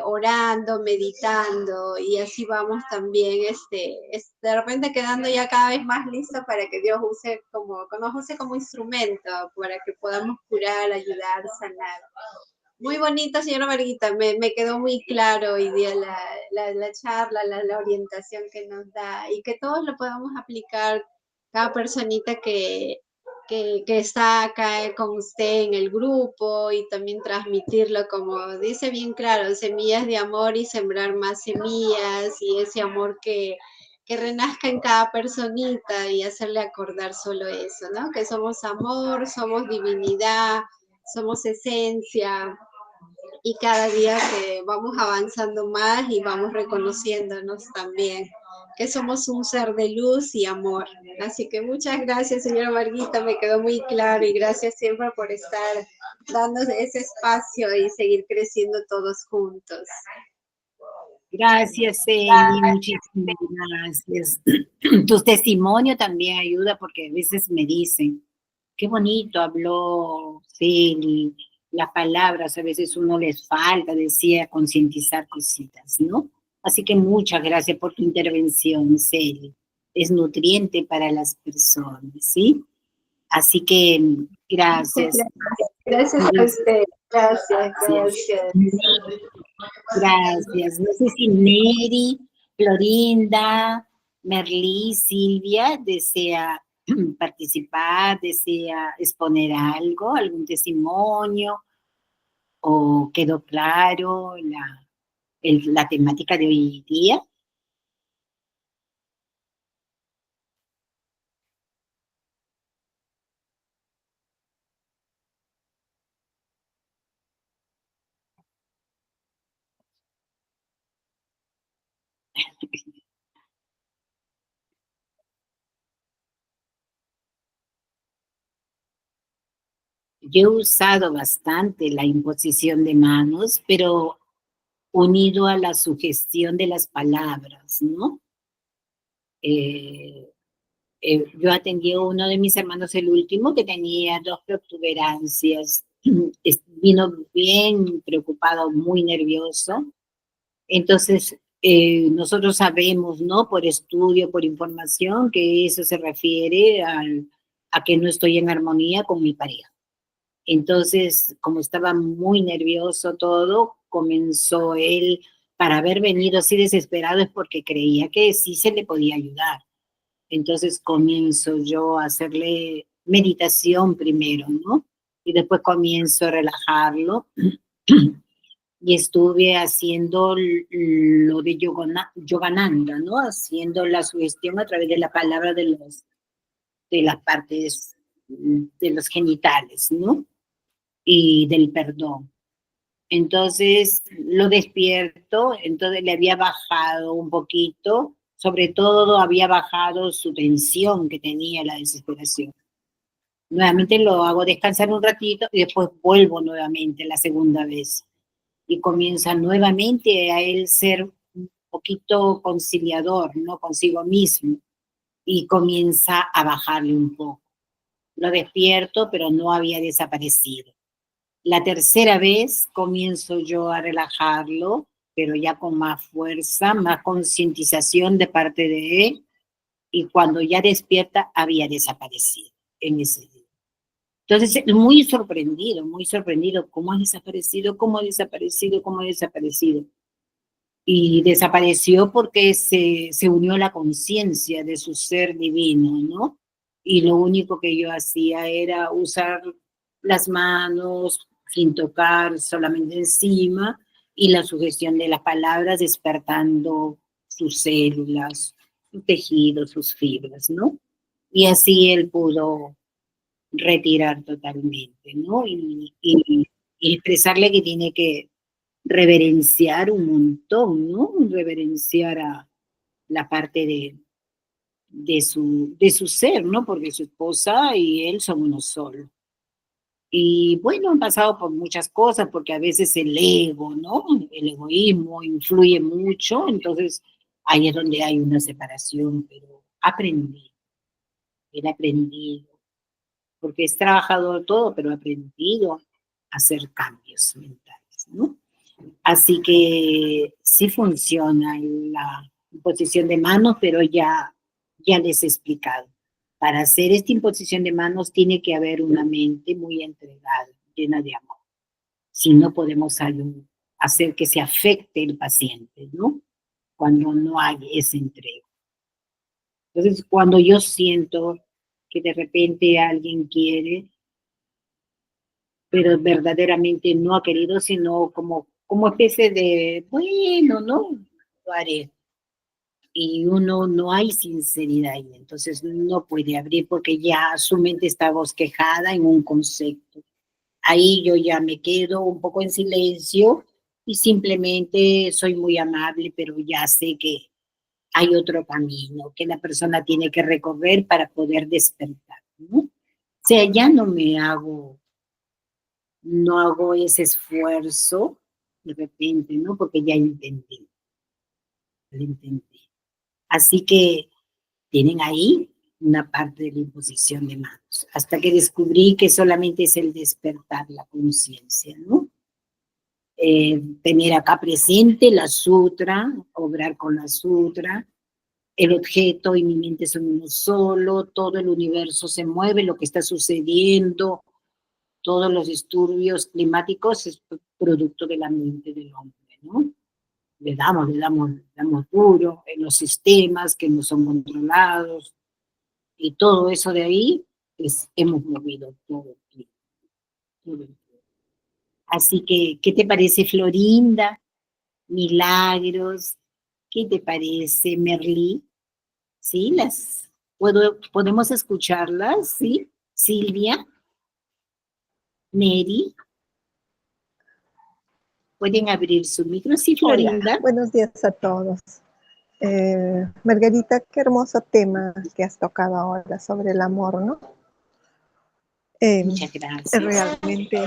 orando, meditando, y así vamos también, de repente quedando ya cada vez más listo para que Dios nos use como instrumento, para que podamos curar, ayudar, sanar. Muy bonita, señora Marguita, me quedó muy claro hoy día la charla, la orientación que nos da y que todos lo podamos aplicar, cada personita que está acá con usted en el grupo y también transmitirlo, como dice bien claro, semillas de amor y sembrar más semillas y ese amor que renazca en cada personita y hacerle acordar solo eso, ¿no? Que somos amor, somos divinidad, somos esencia, y cada día que vamos avanzando más y vamos reconociéndonos también que somos un ser de luz y amor. Así que muchas gracias, señora Marguita, me quedó muy claro y gracias siempre por estar dándonos ese espacio y seguir creciendo todos juntos. Gracias, Eli, muchísimas gracias. Tu testimonio también ayuda porque a veces me dicen, qué bonito habló Celi, las palabras a veces uno les falta, decía, concientizar cositas, ¿no? Así que muchas gracias por tu intervención, Celi. Es nutriente para las personas, ¿sí? Así que gracias. Gracias a usted. Gracias. Gracias. No sé si Mary, Florinda, Merly, Silvia desea participar, desea exponer algo, algún testimonio, o quedó claro la temática de hoy día. Yo he usado bastante la imposición de manos, pero unido a la sugestión de las palabras, ¿no? Yo atendí a uno de mis hermanos, el último, que tenía 2 protuberancias. Vino bien preocupado, muy nervioso. Entonces Nosotros sabemos, ¿no? Por estudio, por información, que eso se refiere a que no estoy en armonía con mi pareja. Entonces, como estaba muy nervioso todo, comenzó él, para haber venido así desesperado, es porque creía que sí se le podía ayudar. Entonces comienzo yo a hacerle meditación primero, ¿no? Y después comienzo a relajarlo. Y estuve haciendo lo de Yogananda, ¿no? Haciendo la sugestión a través de la palabra de las partes de los genitales, ¿no? Y del perdón. Entonces lo despierto, entonces le había bajado un poquito, sobre todo había bajado su tensión que tenía, la desesperación. Nuevamente lo hago descansar un ratito y después vuelvo nuevamente la segunda vez. Y comienza nuevamente a él ser un poquito conciliador, ¿no? Consigo mismo. Y comienza a bajarle un poco. Lo despierto, pero no había desaparecido. La tercera vez comienzo yo a relajarlo, pero ya con más fuerza, más concientización de parte de él, y cuando ya despierta había desaparecido en ese día. Entonces, muy sorprendido, ¿cómo ha desaparecido? ¿Cómo ha desaparecido? ¿Cómo ha desaparecido? Y desapareció porque se unió a la conciencia de su ser divino, ¿no? Y lo único que yo hacía era usar las manos sin tocar, solamente encima, y la sugestión de las palabras despertando sus células, sus tejidos, sus fibras, ¿no? Y así él pudo retirar totalmente, ¿no? Y expresarle que tiene que reverenciar un montón, ¿no? Reverenciar a la parte de su ser, ¿no? Porque su esposa y él son uno solo. Y bueno, han pasado por muchas cosas, porque a veces el ego, ¿no? El egoísmo influye mucho, entonces ahí es donde hay una separación, pero aprendí, he aprendido, porque es trabajador todo, pero he aprendido a hacer cambios mentales, ¿no? Así que sí funciona la imposición de manos, pero ya les he explicado. Para hacer esta imposición de manos tiene que haber una mente muy entregada, llena de amor. Si no podemos hacer que se afecte el paciente, ¿no? Cuando no hay ese entrega. Entonces, cuando yo siento que de repente alguien quiere, pero verdaderamente no ha querido, sino como especie de, bueno, ¿no? Lo haré. Y uno no hay sinceridad ahí, entonces no puede abrir porque ya su mente está bosquejada en un concepto. Ahí yo ya me quedo un poco en silencio y simplemente soy muy amable, pero ya sé que hay otro camino que la persona tiene que recorrer para poder despertar, ¿no? O sea, ya no hago ese esfuerzo de repente, ¿no? Porque ya entendí, lo entendí. Así que tienen ahí una parte de la imposición de manos, hasta que descubrí que solamente es el despertar la conciencia, ¿no? Tener acá presente la sutra, obrar con la sutra, el objeto y mi mente son uno solo, todo el universo se mueve, lo que está sucediendo, todos los disturbios climáticos es producto de la mente del hombre, ¿no? Le damos duro en los sistemas que no son controlados, y todo eso de ahí, hemos movido todo el tiempo, todo el tiempo. Así que, ¿qué te parece, Florinda? Milagros, ¿qué te parece, Merlí? ¿Sí? ¿Podemos escucharlas? ¿Sí? Silvia, Mary, ¿pueden abrir su micro? Sí, Hola, Florinda. buenos días a todos. Margarita, qué hermoso tema que has tocado ahora sobre el amor, ¿no? Muchas gracias. Realmente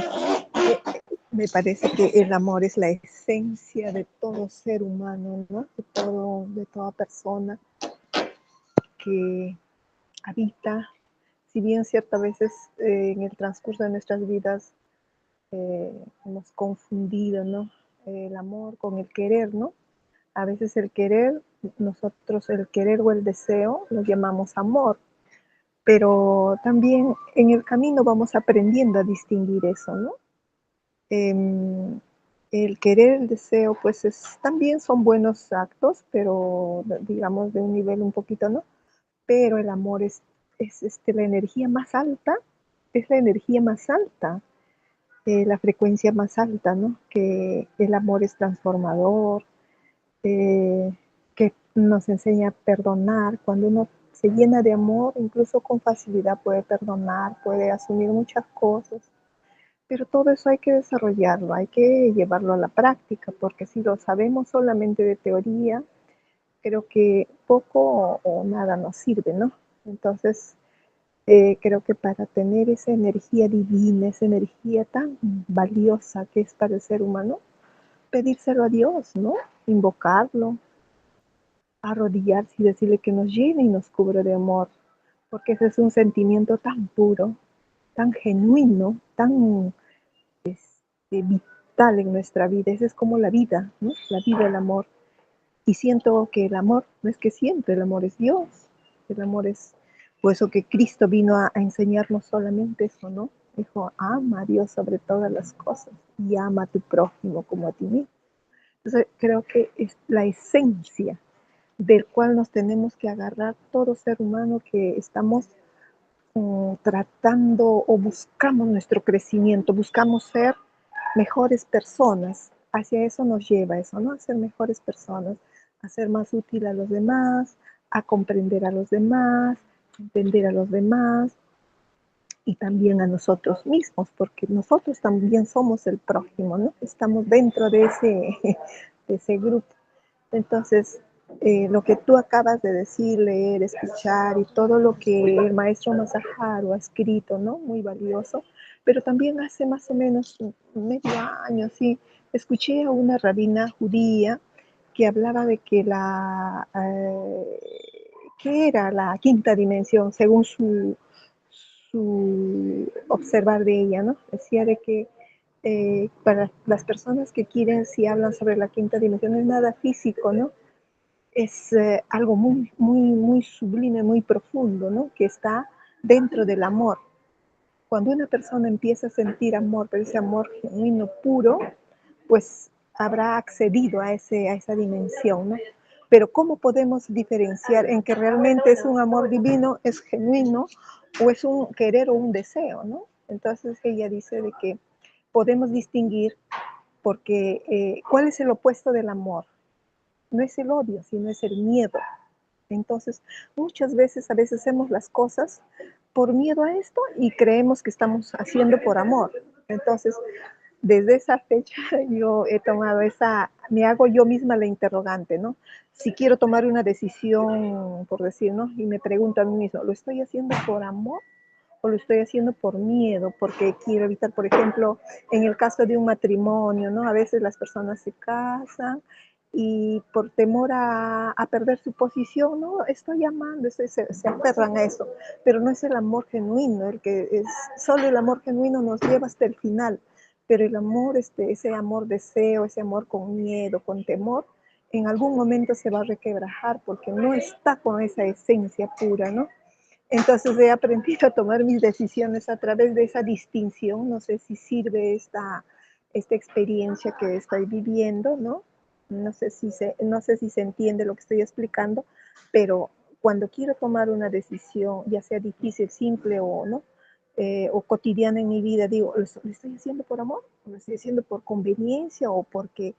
me parece que el amor es la esencia de todo ser humano, ¿no? De toda persona que habita, si bien ciertas veces en el transcurso de nuestras vidas hemos confundido, ¿no? El amor con el querer, ¿no? A veces el querer, nosotros el querer o el deseo lo llamamos amor, pero también en el camino vamos aprendiendo a distinguir eso, ¿no? Em, el querer, el deseo, pues también son buenos actos, pero digamos de un nivel un poquito, ¿no? Pero el amor es la energía más alta, es la energía más alta, la frecuencia más alta, ¿no? Que el amor es transformador, que nos enseña a perdonar. Cuando uno se llena de amor, incluso con facilidad puede perdonar, puede asumir muchas cosas. Pero todo eso hay que desarrollarlo, hay que llevarlo a la práctica, porque si lo sabemos solamente de teoría, creo que poco o nada nos sirve, ¿no? Entonces, creo que para tener esa energía divina, esa energía tan valiosa que es para el ser humano, pedírselo a Dios, ¿no? Invocarlo, arrodillarse y decirle que nos llene y nos cubra de amor, porque ese es un sentimiento tan puro, tan genuino, tan vital en nuestra vida. Esa es como la vida, ¿no? La vida, el amor. Y siento que el amor, no es que siento, el amor es Dios, el amor es, por eso que Cristo vino a enseñarnos solamente eso, ¿no? Dijo, ama a Dios sobre todas las cosas y ama a tu prójimo como a ti mismo. Entonces creo que es la esencia del cual nos tenemos que agarrar todo ser humano que estamos tratando o buscamos nuestro crecimiento, buscamos ser mejores personas. Hacia eso nos lleva eso, ¿no? A ser mejores personas, a ser más útil a los demás, a comprender a los demás, entender a los demás y también a nosotros mismos, porque nosotros también somos el prójimo, ¿no? Estamos dentro de de ese grupo. Entonces, lo que tú acabas de decir, leer, escuchar y todo lo que el maestro Masaharu ha escrito, ¿no? Muy valioso. Pero también hace más o menos medio año, sí, escuché a una rabina judía que hablaba de que ¿qué era la quinta dimensión? Según su observar de ella, ¿no? Decía de que para las personas que quieren, si hablan sobre la quinta dimensión, no es nada físico, ¿no? Es algo muy, muy, muy sublime, muy profundo, ¿no? Que está dentro del amor. Cuando una persona empieza a sentir amor, pero ese amor genuino, puro, pues habrá accedido a esa dimensión, ¿no? Pero ¿cómo podemos diferenciar en que realmente es un amor divino, es genuino, o es un querer o un deseo, ¿no? Entonces ella dice de que podemos distinguir porque ¿cuál es el opuesto del amor? No es el odio, sino es el miedo. Entonces, muchas veces, a veces hacemos las cosas por miedo a esto y creemos que estamos haciendo por amor. Entonces, desde esa fecha yo he tomado me hago yo misma la interrogante, ¿no? Si quiero tomar una decisión, por decir, ¿no? Y me pregunto a mí mismo, ¿lo estoy haciendo por amor o lo estoy haciendo por miedo? Porque quiero evitar, por ejemplo, en el caso de un matrimonio, ¿no? A veces las personas se casan y por temor a perder su posición, ¿no? Estoy amando, se aferran a eso, pero no es el amor genuino, solo el amor genuino nos lleva hasta el final, pero el amor, ese amor deseo, ese amor con miedo, con temor, en algún momento se va a requebrajar porque no está con esa esencia pura, ¿no? Entonces he aprendido a tomar mis decisiones a través de esa distinción. No sé si sirve esta experiencia que estoy viviendo, ¿no? No sé si se entiende lo que estoy explicando, pero cuando quiero tomar una decisión, ya sea difícil, simple o no, o cotidiana en mi vida, digo, ¿lo estoy haciendo por amor? ¿O lo estoy haciendo por conveniencia o porque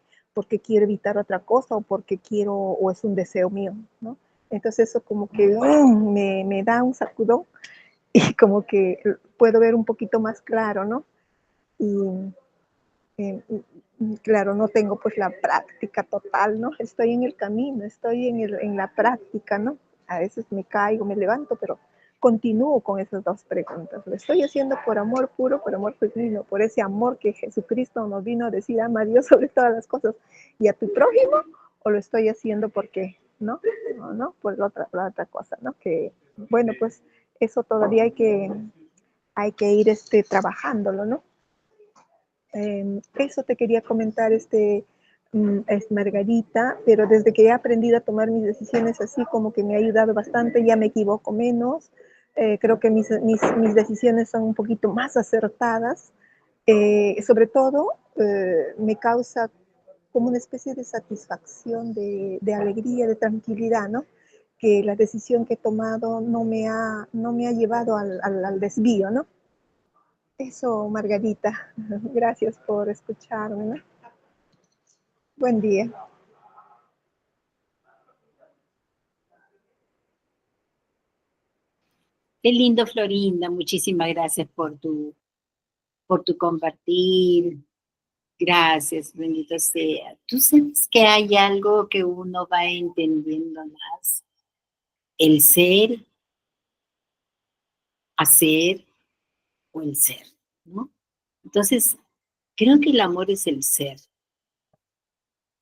quiero evitar otra cosa o porque quiero o es un deseo mío, ¿no? Entonces eso como que me da un sacudón y como que puedo ver un poquito más claro, ¿no? Y claro, no tengo pues la práctica total, ¿no? Estoy en el camino, estoy en la práctica, ¿no? A veces me caigo, me levanto, pero continúo con esas dos preguntas. ¿Lo estoy haciendo por amor puro, por amor genuino, por ese amor que Jesucristo nos vino a decir, ama a Dios sobre todas las cosas y a tu prójimo? ¿O lo estoy haciendo porque, no? No, por la otra cosa, ¿no? Que, bueno, pues eso todavía hay que ir trabajándolo, ¿no? Eso te quería comentar, es Margarita, pero desde que he aprendido a tomar mis decisiones así, como que me ha ayudado bastante, ya me equivoco menos. Creo que mis decisiones son un poquito más acertadas. Sobre todo, me causa como una especie de satisfacción, de alegría, de tranquilidad, ¿no? Que la decisión que he tomado no me ha llevado al desvío, ¿no? Eso, Margarita. Gracias por escucharme, ¿no? Buen día. Qué lindo, Florinda. Muchísimas gracias por tu compartir. Gracias, bendito sea. Tú sabes que hay algo que uno va entendiendo más. El ser, hacer o el ser, ¿no? Entonces, creo que el amor es el ser.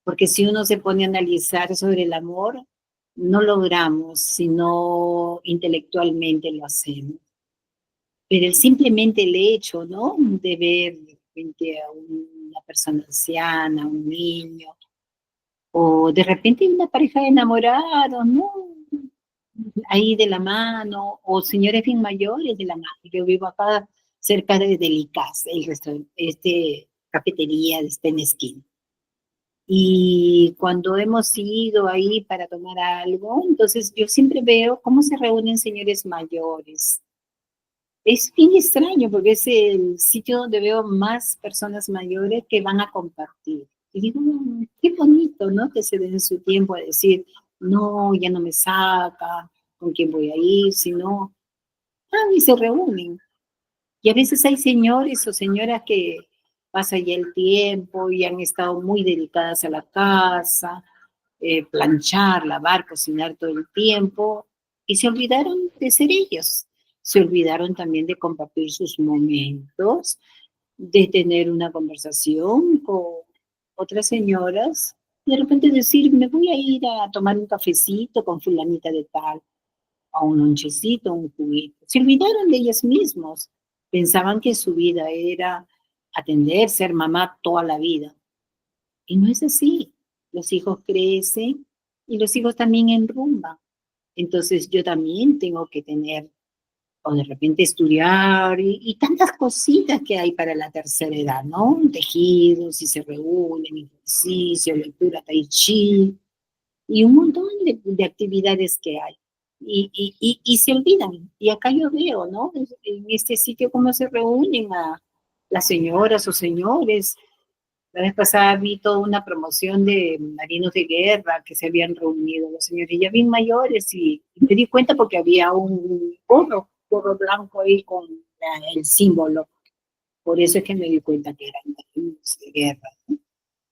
Porque si uno se pone a analizar sobre el amor, no logramos, sino intelectualmente lo hacemos. Pero simplemente el hecho, ¿no? De ver frente a una persona anciana, un niño, o de repente una pareja de enamorados, ¿no? Ahí de la mano, o señores bien mayores de la mano. Yo vivo acá cerca de Delicaz, el restaurante, cafetería de esta esquina. Y cuando hemos ido ahí para tomar algo, entonces yo siempre veo cómo se reúnen señores mayores. Es bien extraño porque es el sitio donde veo más personas mayores que van a compartir. Y digo, qué bonito, ¿no? Que se den su tiempo a decir, no, ya no me saca, con quién voy a ir, sino, y se reúnen. Y a veces hay señores o señoras que pasa ya el tiempo y han estado muy dedicadas a la casa, planchar, lavar, cocinar todo el tiempo, y se olvidaron de ser ellos. Se olvidaron también de compartir sus momentos, de tener una conversación con otras señoras, de repente decir, me voy a ir a tomar un cafecito con fulanita de tal, a un lonchecito, un juguito. Se olvidaron de ellas mismos. Pensaban que su vida era atender, ser mamá toda la vida. Y no es así. Los hijos crecen y los hijos también enrumban. Entonces yo también tengo que tener, o de repente estudiar, y tantas cositas que hay para la tercera edad, ¿no? Tejidos, si se reúnen, ejercicio, lectura, tai chi, y un montón de actividades que hay. Y se olvidan. Y acá yo veo, ¿no? En este sitio cómo se reúnen a las señoras o señores. La vez pasada vi toda una promoción de marinos de guerra que se habían reunido, los señores ya bien mayores, y me di cuenta porque había un gorro blanco ahí con el símbolo. Por eso es que me di cuenta que eran marinos de guerra, ¿no?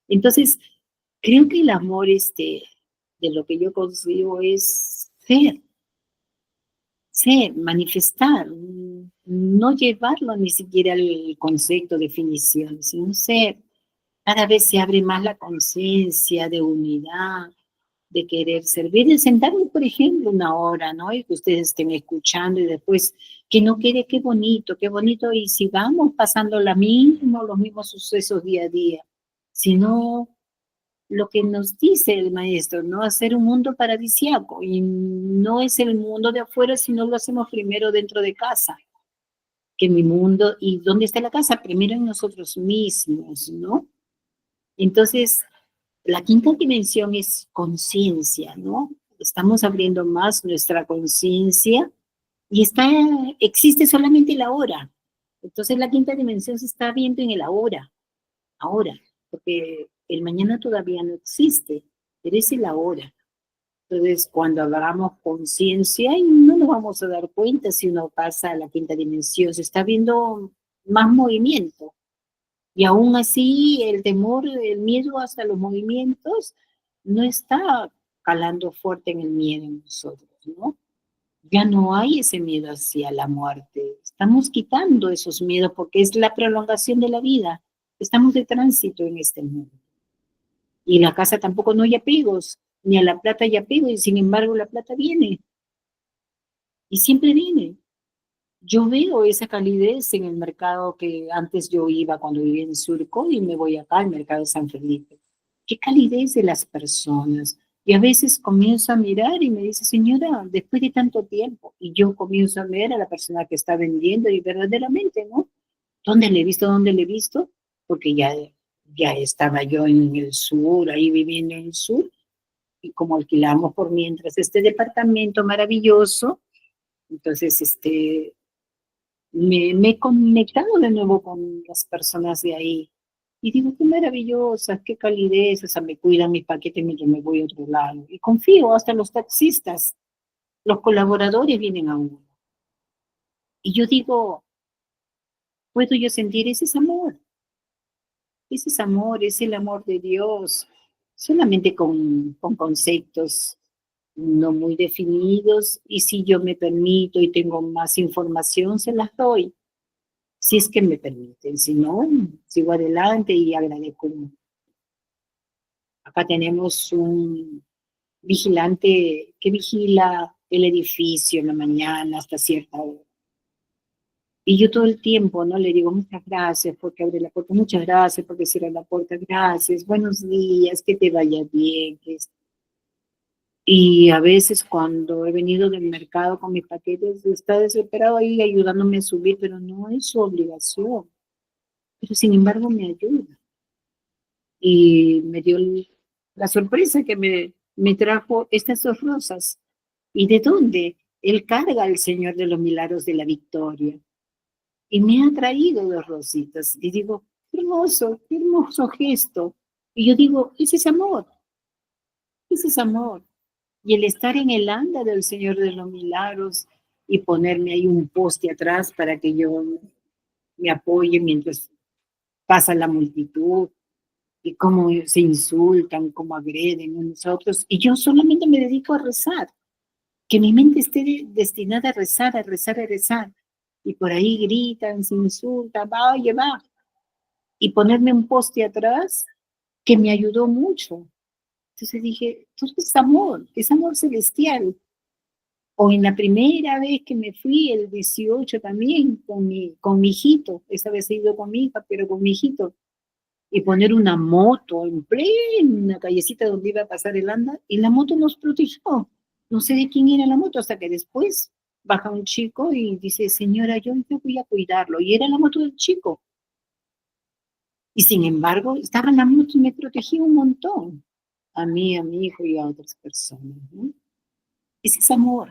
Entonces, creo que el amor de lo que yo consigo es ser, manifestar, no llevarlo ni siquiera al concepto, definición, sino ser. Cada vez se abre más la conciencia de unidad, de querer servir, de sentarme, por ejemplo, una hora, ¿no? Y que ustedes estén escuchando y después que no quede, qué bonito, y sigamos pasando los mismos sucesos día a día, sino lo que nos dice el maestro, ¿no? Hacer un mundo paradisiaco, y no es el mundo de afuera, sino lo hacemos primero dentro de casa, que mi mundo, ¿y dónde está la casa? Primero en nosotros mismos, ¿no? Entonces, la quinta dimensión es conciencia, ¿no? Estamos abriendo más nuestra conciencia y existe solamente el ahora. Entonces, la quinta dimensión se está viendo en el ahora, porque el mañana todavía no existe, pero es el ahora. Entonces, cuando hagamos conciencia, no nos vamos a dar cuenta si uno pasa a la quinta dimensión, se está viendo más movimiento. Y aún así, el temor, el miedo hacia los movimientos no está calando fuerte en el miedo en nosotros, ¿no? Ya no hay ese miedo hacia la muerte. Estamos quitando esos miedos porque es la prolongación de la vida. Estamos de tránsito en este mundo. Y la casa tampoco no hay apegos, ni a la plata hay apego, y sin embargo la plata viene. Y siempre viene. Yo veo esa calidez en el mercado que antes yo iba cuando vivía en Surco, y me voy acá al mercado de San Felipe, qué calidez de las personas. Y a veces comienzo a mirar y me dice, señora, después de tanto tiempo, y yo comienzo a ver a la persona que está vendiendo y verdaderamente, ¿no? ¿Dónde le he visto? ¿Dónde le he visto? Porque ya estaba yo en el sur, ahí viviendo en el sur, y como alquilamos por mientras este departamento maravilloso, entonces me he conectado de nuevo con las personas de ahí. Y digo, qué maravillosas, qué calidez, o sea, me cuidan mi paquete mientras me voy a otro lado. Y confío, hasta los taxistas, los colaboradores vienen a uno. Y yo digo, puedo yo sentir ese es amor, es el amor de Dios, solamente con conceptos no muy definidos, y si yo me permito y tengo más información, se las doy, si es que me permiten, si no, sigo adelante y agradezco. Acá tenemos un vigilante que vigila el edificio en la mañana hasta cierta hora. Y yo todo el tiempo, ¿no? Le digo, muchas gracias porque abre la puerta, muchas gracias porque cierra la puerta, gracias, buenos días, que te vaya bien. Y a veces cuando he venido del mercado con mis paquetes, está desesperado ahí ayudándome a subir, pero no es su obligación. Pero sin embargo me ayuda. Y me dio la sorpresa que me trajo estas dos rosas. ¿Y de dónde? Él carga al Señor de los Milagros de la Victoria. Y me ha traído dos rositas. Y digo, qué hermoso gesto. Y yo digo, ese es amor. Ese es amor. Y el estar en el anda del Señor de los Milagros y ponerme ahí un poste atrás para que yo me apoye mientras pasa la multitud y cómo se insultan, cómo agreden unos a otros. Y yo solamente me dedico a rezar. Que mi mente esté destinada a rezar, a rezar, a rezar. Y por ahí gritan, se insultan, vaya, va. Y ponerme un poste atrás que me ayudó mucho. Entonces dije, todo es amor celestial. O en la primera vez que me fui, el 18 también, con mi hijito, esta vez he ido con mi hija, pero con mi hijito, y poner una moto en plena callecita donde iba a pasar el anda, y la moto nos protegió. No sé de quién era la moto, hasta que después baja un chico y dice, señora, yo voy a cuidarlo, y era la moto del chico. Y sin embargo, estaba en la moto y me protegía un montón, a mí, a mi hijo y a otras personas, ¿no? Ese es amor.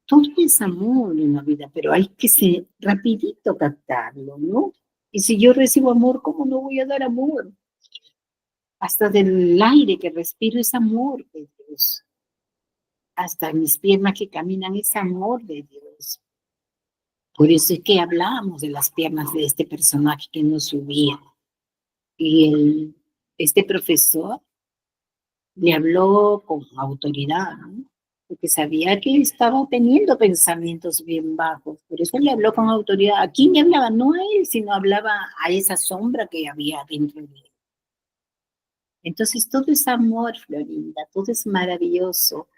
Todo es amor en la vida, pero hay que ser rapidito captarlo, ¿no? Y si yo recibo amor, ¿cómo no voy a dar amor? Hasta del aire que respiro es amor de Dios. Hasta mis piernas que caminan es amor de Dios. Por eso es que hablamos de las piernas de este personaje que nos subía. Y este profesor le habló con autoridad, ¿no? Porque sabía que estaba teniendo pensamientos bien bajos. Por eso le habló con autoridad. ¿A quién le hablaba? No a él, sino hablaba a esa sombra que había dentro de él. Entonces todo es amor, Florinda, todo es maravilloso,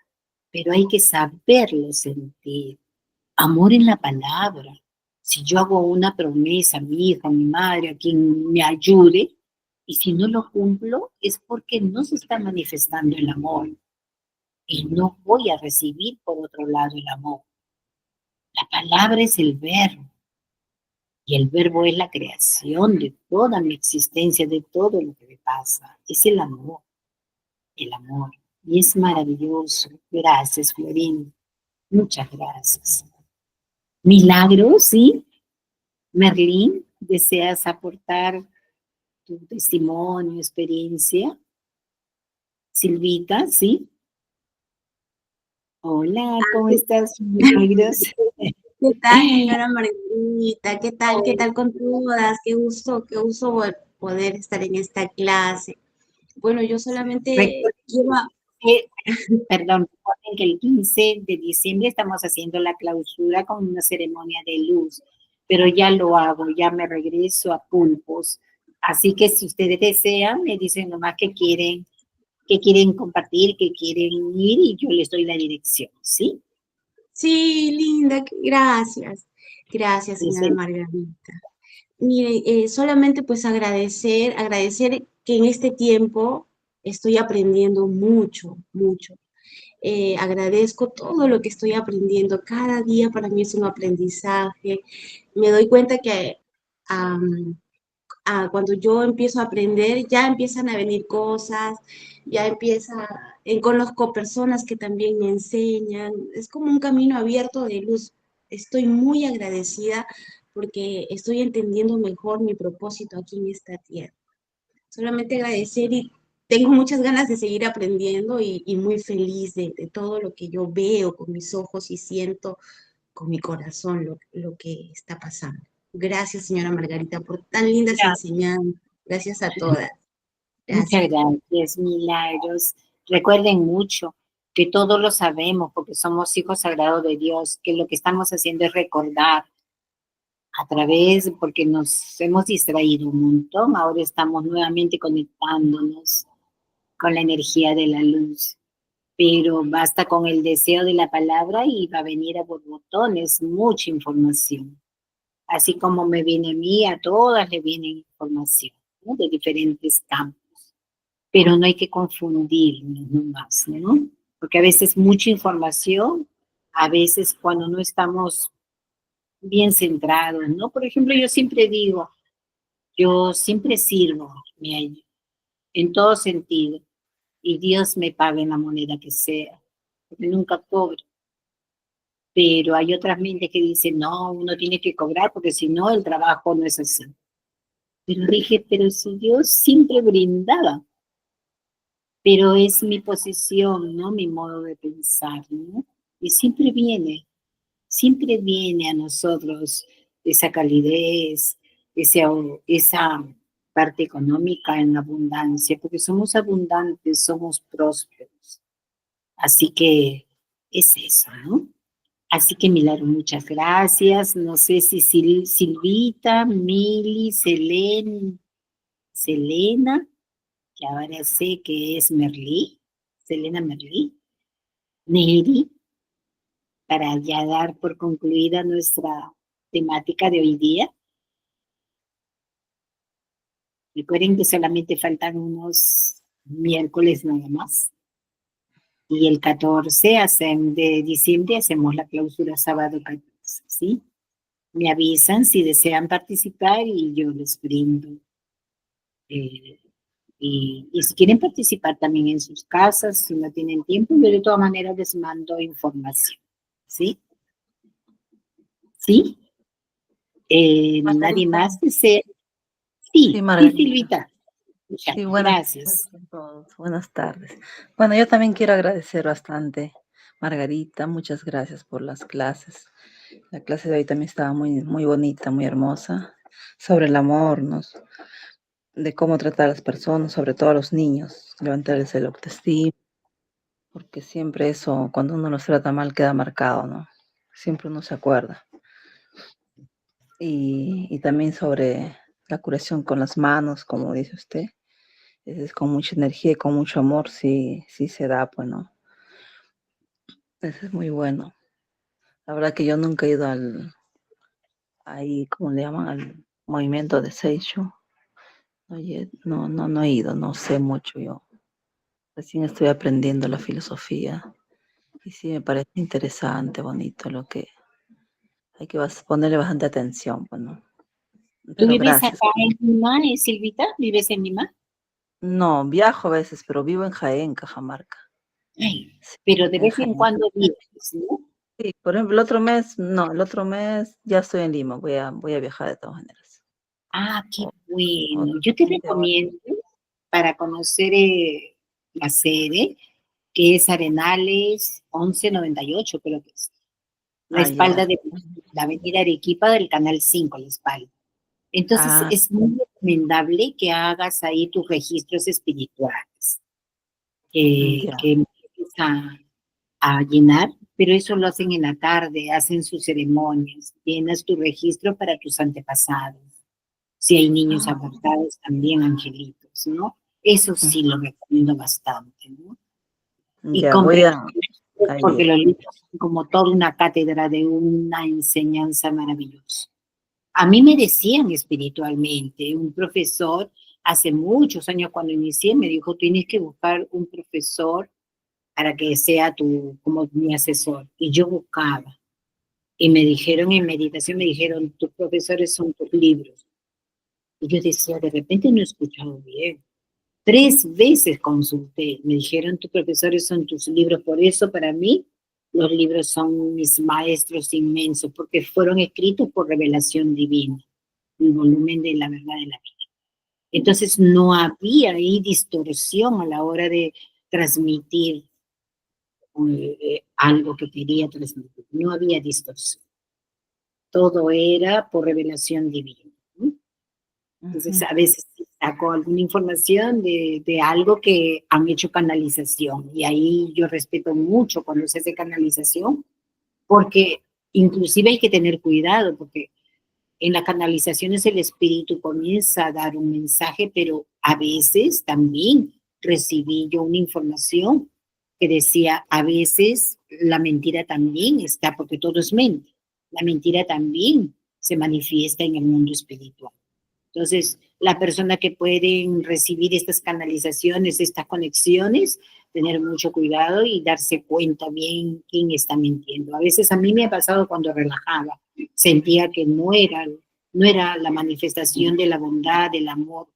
pero hay que saberlo sentir. Amor en la palabra. Si yo hago una promesa a mi hija, a mi madre, a quien me ayude, y si no lo cumplo, es porque no se está manifestando el amor. Y no voy a recibir por otro lado el amor. La palabra es el verbo. Y el verbo es la creación de toda mi existencia, de todo lo que me pasa. Es el amor. El amor. Y es maravilloso. Gracias, Florín. Muchas gracias. Milagros, ¿sí? Merlín, ¿deseas aportar tu testimonio, experiencia? Silvita, ¿sí? Hola, ¿cómo estás? Milagros. ¿Qué tal, señora Margarita? ¿Qué tal? ¿Qué tal con todas? Qué gusto poder estar en esta clase. Bueno, yo solamente quiero... Perdón, recuerden que el 15 de diciembre estamos haciendo la clausura con una ceremonia de luz, pero ya lo hago, ya me regreso a Pulpos. Así que si ustedes desean, me dicen nomás que quieren compartir, que quieren ir y yo les doy la dirección, ¿sí? Sí, linda, gracias. Gracias, señora Margarita. Mire, solamente pues agradecer que en este tiempo estoy aprendiendo mucho, mucho. Agradezco todo lo que estoy aprendiendo. Cada día para mí es un aprendizaje. Me doy cuenta que cuando yo empiezo a aprender, ya empiezan a venir cosas, conozco personas que también me enseñan. Es como un camino abierto de luz. Estoy muy agradecida porque estoy entendiendo mejor mi propósito aquí en esta tierra. Solamente agradecer y tengo muchas ganas de seguir aprendiendo y muy feliz de todo lo que yo veo con mis ojos y siento con mi corazón lo que está pasando. Gracias, señora Margarita, por tan lindas enseñanzas. Gracias a todas. Muchas gracias, Milagros. Recuerden mucho que todos lo sabemos porque somos hijos sagrados de Dios, que lo que estamos haciendo es recordar a través, porque nos hemos distraído un montón, ahora estamos nuevamente conectándonos con la energía de la luz. Pero basta con el deseo de la palabra y va a venir a borbotones mucha información. Así como me viene a mí, a todas le viene información, ¿no? De diferentes campos. Pero no hay que confundirnos nomás, ¿no? Porque a veces mucha información, a veces cuando no estamos bien centrados, ¿no? Por ejemplo, yo siempre digo, yo siempre sirvo, en todo sentido, y Dios me paga en la moneda que sea, porque nunca cobro. Pero hay otras mentes que dicen, no, uno tiene que cobrar porque si no el trabajo no es así. Pero dije, pero si Dios siempre brindaba, pero es mi posición, ¿no? Mi modo de pensar, ¿no? Y siempre viene a nosotros esa calidez, esa parte económica en abundancia, porque somos abundantes, somos prósperos. Así que es eso, ¿no? Así que, Milagro, muchas gracias. No sé si Silvita, Mili, Selena, que ahora sé que es Selena Merlí, Neri, para ya dar por concluida nuestra temática de hoy día. Recuerden que solamente faltan unos miércoles nada más. Y el 14 de diciembre hacemos la clausura sábado 14, ¿sí? Me avisan si desean participar y yo les brindo. Y si quieren participar también en sus casas, si no tienen tiempo, yo de todas maneras les mando información, ¿sí? ¿Sí? ¿Nadie más desea? Sí, Silvita. Sí, Gracias. Buenas tardes. Bueno, yo también quiero agradecer bastante, Margarita, muchas gracias por las clases. La clase de hoy también estaba muy, muy bonita, muy hermosa, sobre el amor, ¿no? De cómo tratar a las personas, sobre todo a los niños, levantarles el autoestima, porque siempre eso, cuando uno los trata mal, queda marcado, ¿no? Siempre uno se acuerda. Y también sobre la curación con las manos, como dice usted. Es con mucha energía y con mucho amor, sí se da, pues, ¿no? Eso es muy bueno. La verdad que yo nunca he ido ahí, ¿cómo le llaman? Al movimiento de Seicho. Oye, no he ido, no sé mucho yo. Recién estoy aprendiendo la filosofía y sí me parece interesante, bonito, lo que hay que ponerle bastante atención, pues, ¿no? ¿Tú Pero vives gracias. acá en Lima, Silvita? ¿Vives en Lima? No, viajo a veces, pero vivo en Jaén, Cajamarca. Ay, pero de En vez en Jaén. cuando vienes, ¿no? Sí, por ejemplo, el otro mes ya estoy en Lima, voy a viajar de todas maneras. Ah, qué O- bueno. Yo te 20 horas. recomiendo para conocer la sede, que es Arenales 1198, creo que es. La espalda Ya. de la avenida Arequipa del Canal 5, la espalda. Entonces, Ah, es muy recomendable que hagas ahí tus registros espirituales, ya. que empieces a llenar, pero eso lo hacen en la tarde, hacen sus ceremonias, llenas tu registro para tus antepasados. Si hay niños Ah, abortados, también angelitos, ¿no? Eso sí lo recomiendo bastante, ¿no? Y ya, compren, porque ir. los libros son como toda una cátedra de una enseñanza maravillosa. A mí me decían espiritualmente, un profesor hace muchos años cuando inicié, me dijo, tienes que buscar un profesor para que sea como mi asesor. Y yo buscaba. Y me dijeron en meditación, me dijeron, tus profesores son tus libros. Y yo decía, de repente no he escuchado bien. 3 veces consulté, me dijeron, tus profesores son tus libros. Por eso para mí los libros son mis maestros inmensos, porque fueron escritos por revelación divina, el volumen de la verdad de la vida. Entonces no había ahí distorsión a la hora de transmitir algo que quería transmitir. No había distorsión. Todo era por revelación divina, ¿no? Entonces, a veces saco alguna información de algo que han hecho canalización, y ahí yo respeto mucho cuando se hace canalización, porque inclusive hay que tener cuidado, porque en las canalizaciones el espíritu comienza a dar un mensaje, pero a veces también recibí yo una información que decía, a veces la mentira también está, porque todo es mente, la mentira también se manifiesta en el mundo espiritual. Entonces, la persona que pueden recibir estas canalizaciones, estas conexiones, tener mucho cuidado y darse cuenta bien quién está mintiendo. A veces a mí me ha pasado cuando relajaba, sentía que no era la manifestación de la bondad, del amor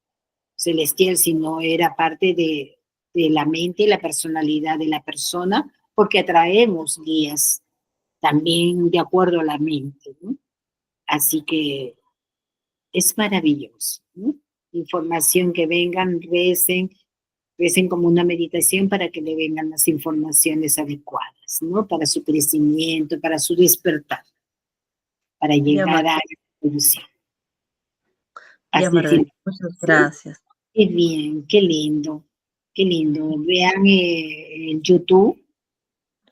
celestial, sino era parte de la mente y la personalidad de la persona, porque atraemos guías también de acuerdo a la mente, ¿no? Así que es maravilloso, ¿no? Información que vengan, recen como una meditación para que le vengan las informaciones adecuadas, ¿no? Para su crecimiento, para su despertar, para llegar a la evolución. Ya, Margarita, muchas gracias. Qué bien, qué lindo, qué lindo. Vean el YouTube,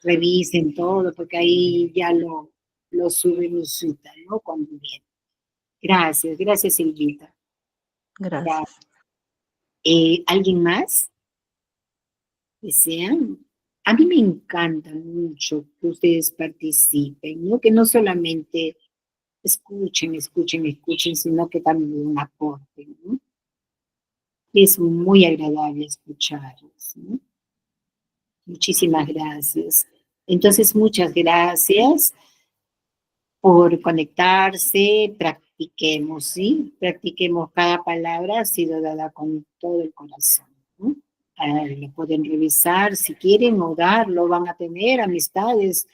revisen todo, porque ahí ya lo suben, lo sueltan, ¿no? Cuando viene. Gracias, Silvita. Gracias. ¿Alguien más? ¿Desean? A mí me encanta mucho que ustedes participen, ¿no? Que no solamente escuchen, sino que también aporten, ¿no? Es muy agradable escucharlos, ¿no? Muchísimas gracias. Entonces, muchas gracias por conectarse, practiquemos, ¿sí? Practiquemos, cada palabra ha sido dada con todo el corazón, ¿no? Lo pueden revisar si quieren o darlo, van a tener amistades.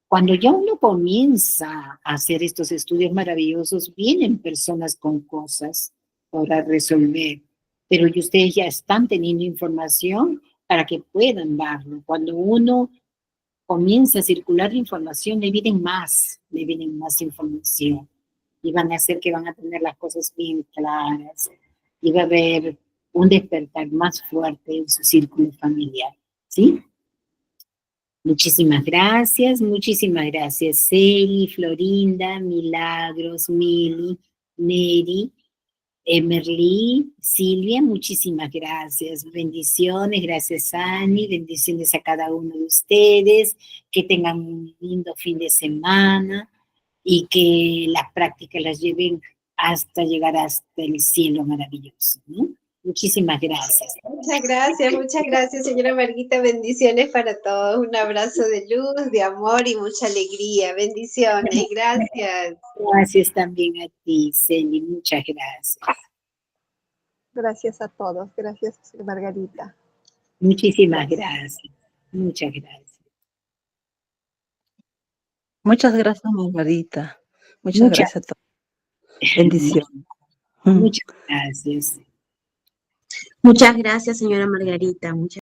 Cuando ya uno comienza a hacer estos estudios maravillosos, vienen personas con cosas para resolver, pero ustedes ya están teniendo información para que puedan darlo. Cuando uno comienza a circular la información, le vienen más información, y van a hacer que van a tener las cosas bien claras, y va a haber un despertar más fuerte en su círculo familiar, ¿sí? Muchísimas gracias, Celi, Florinda, Milagros, Mili, Neri, Emerly, Silvia, muchísimas gracias. Bendiciones, gracias Ani, bendiciones a cada uno de ustedes, que tengan un lindo fin de semana y que las prácticas las lleven hasta llegar hasta el cielo maravilloso, ¿no? Muchísimas gracias. Muchas gracias, señora Marguita. Bendiciones para todos. Un abrazo de luz, de amor y mucha alegría. Bendiciones, gracias. Gracias también a ti, Celi, muchas gracias. Gracias a todos. Gracias, Margarita. Muchísimas gracias. Muchas gracias. Muchas gracias, Margarita. Muchas gracias a todos. Bendiciones. Muchas gracias. Muchas gracias, señora Margarita. Muchas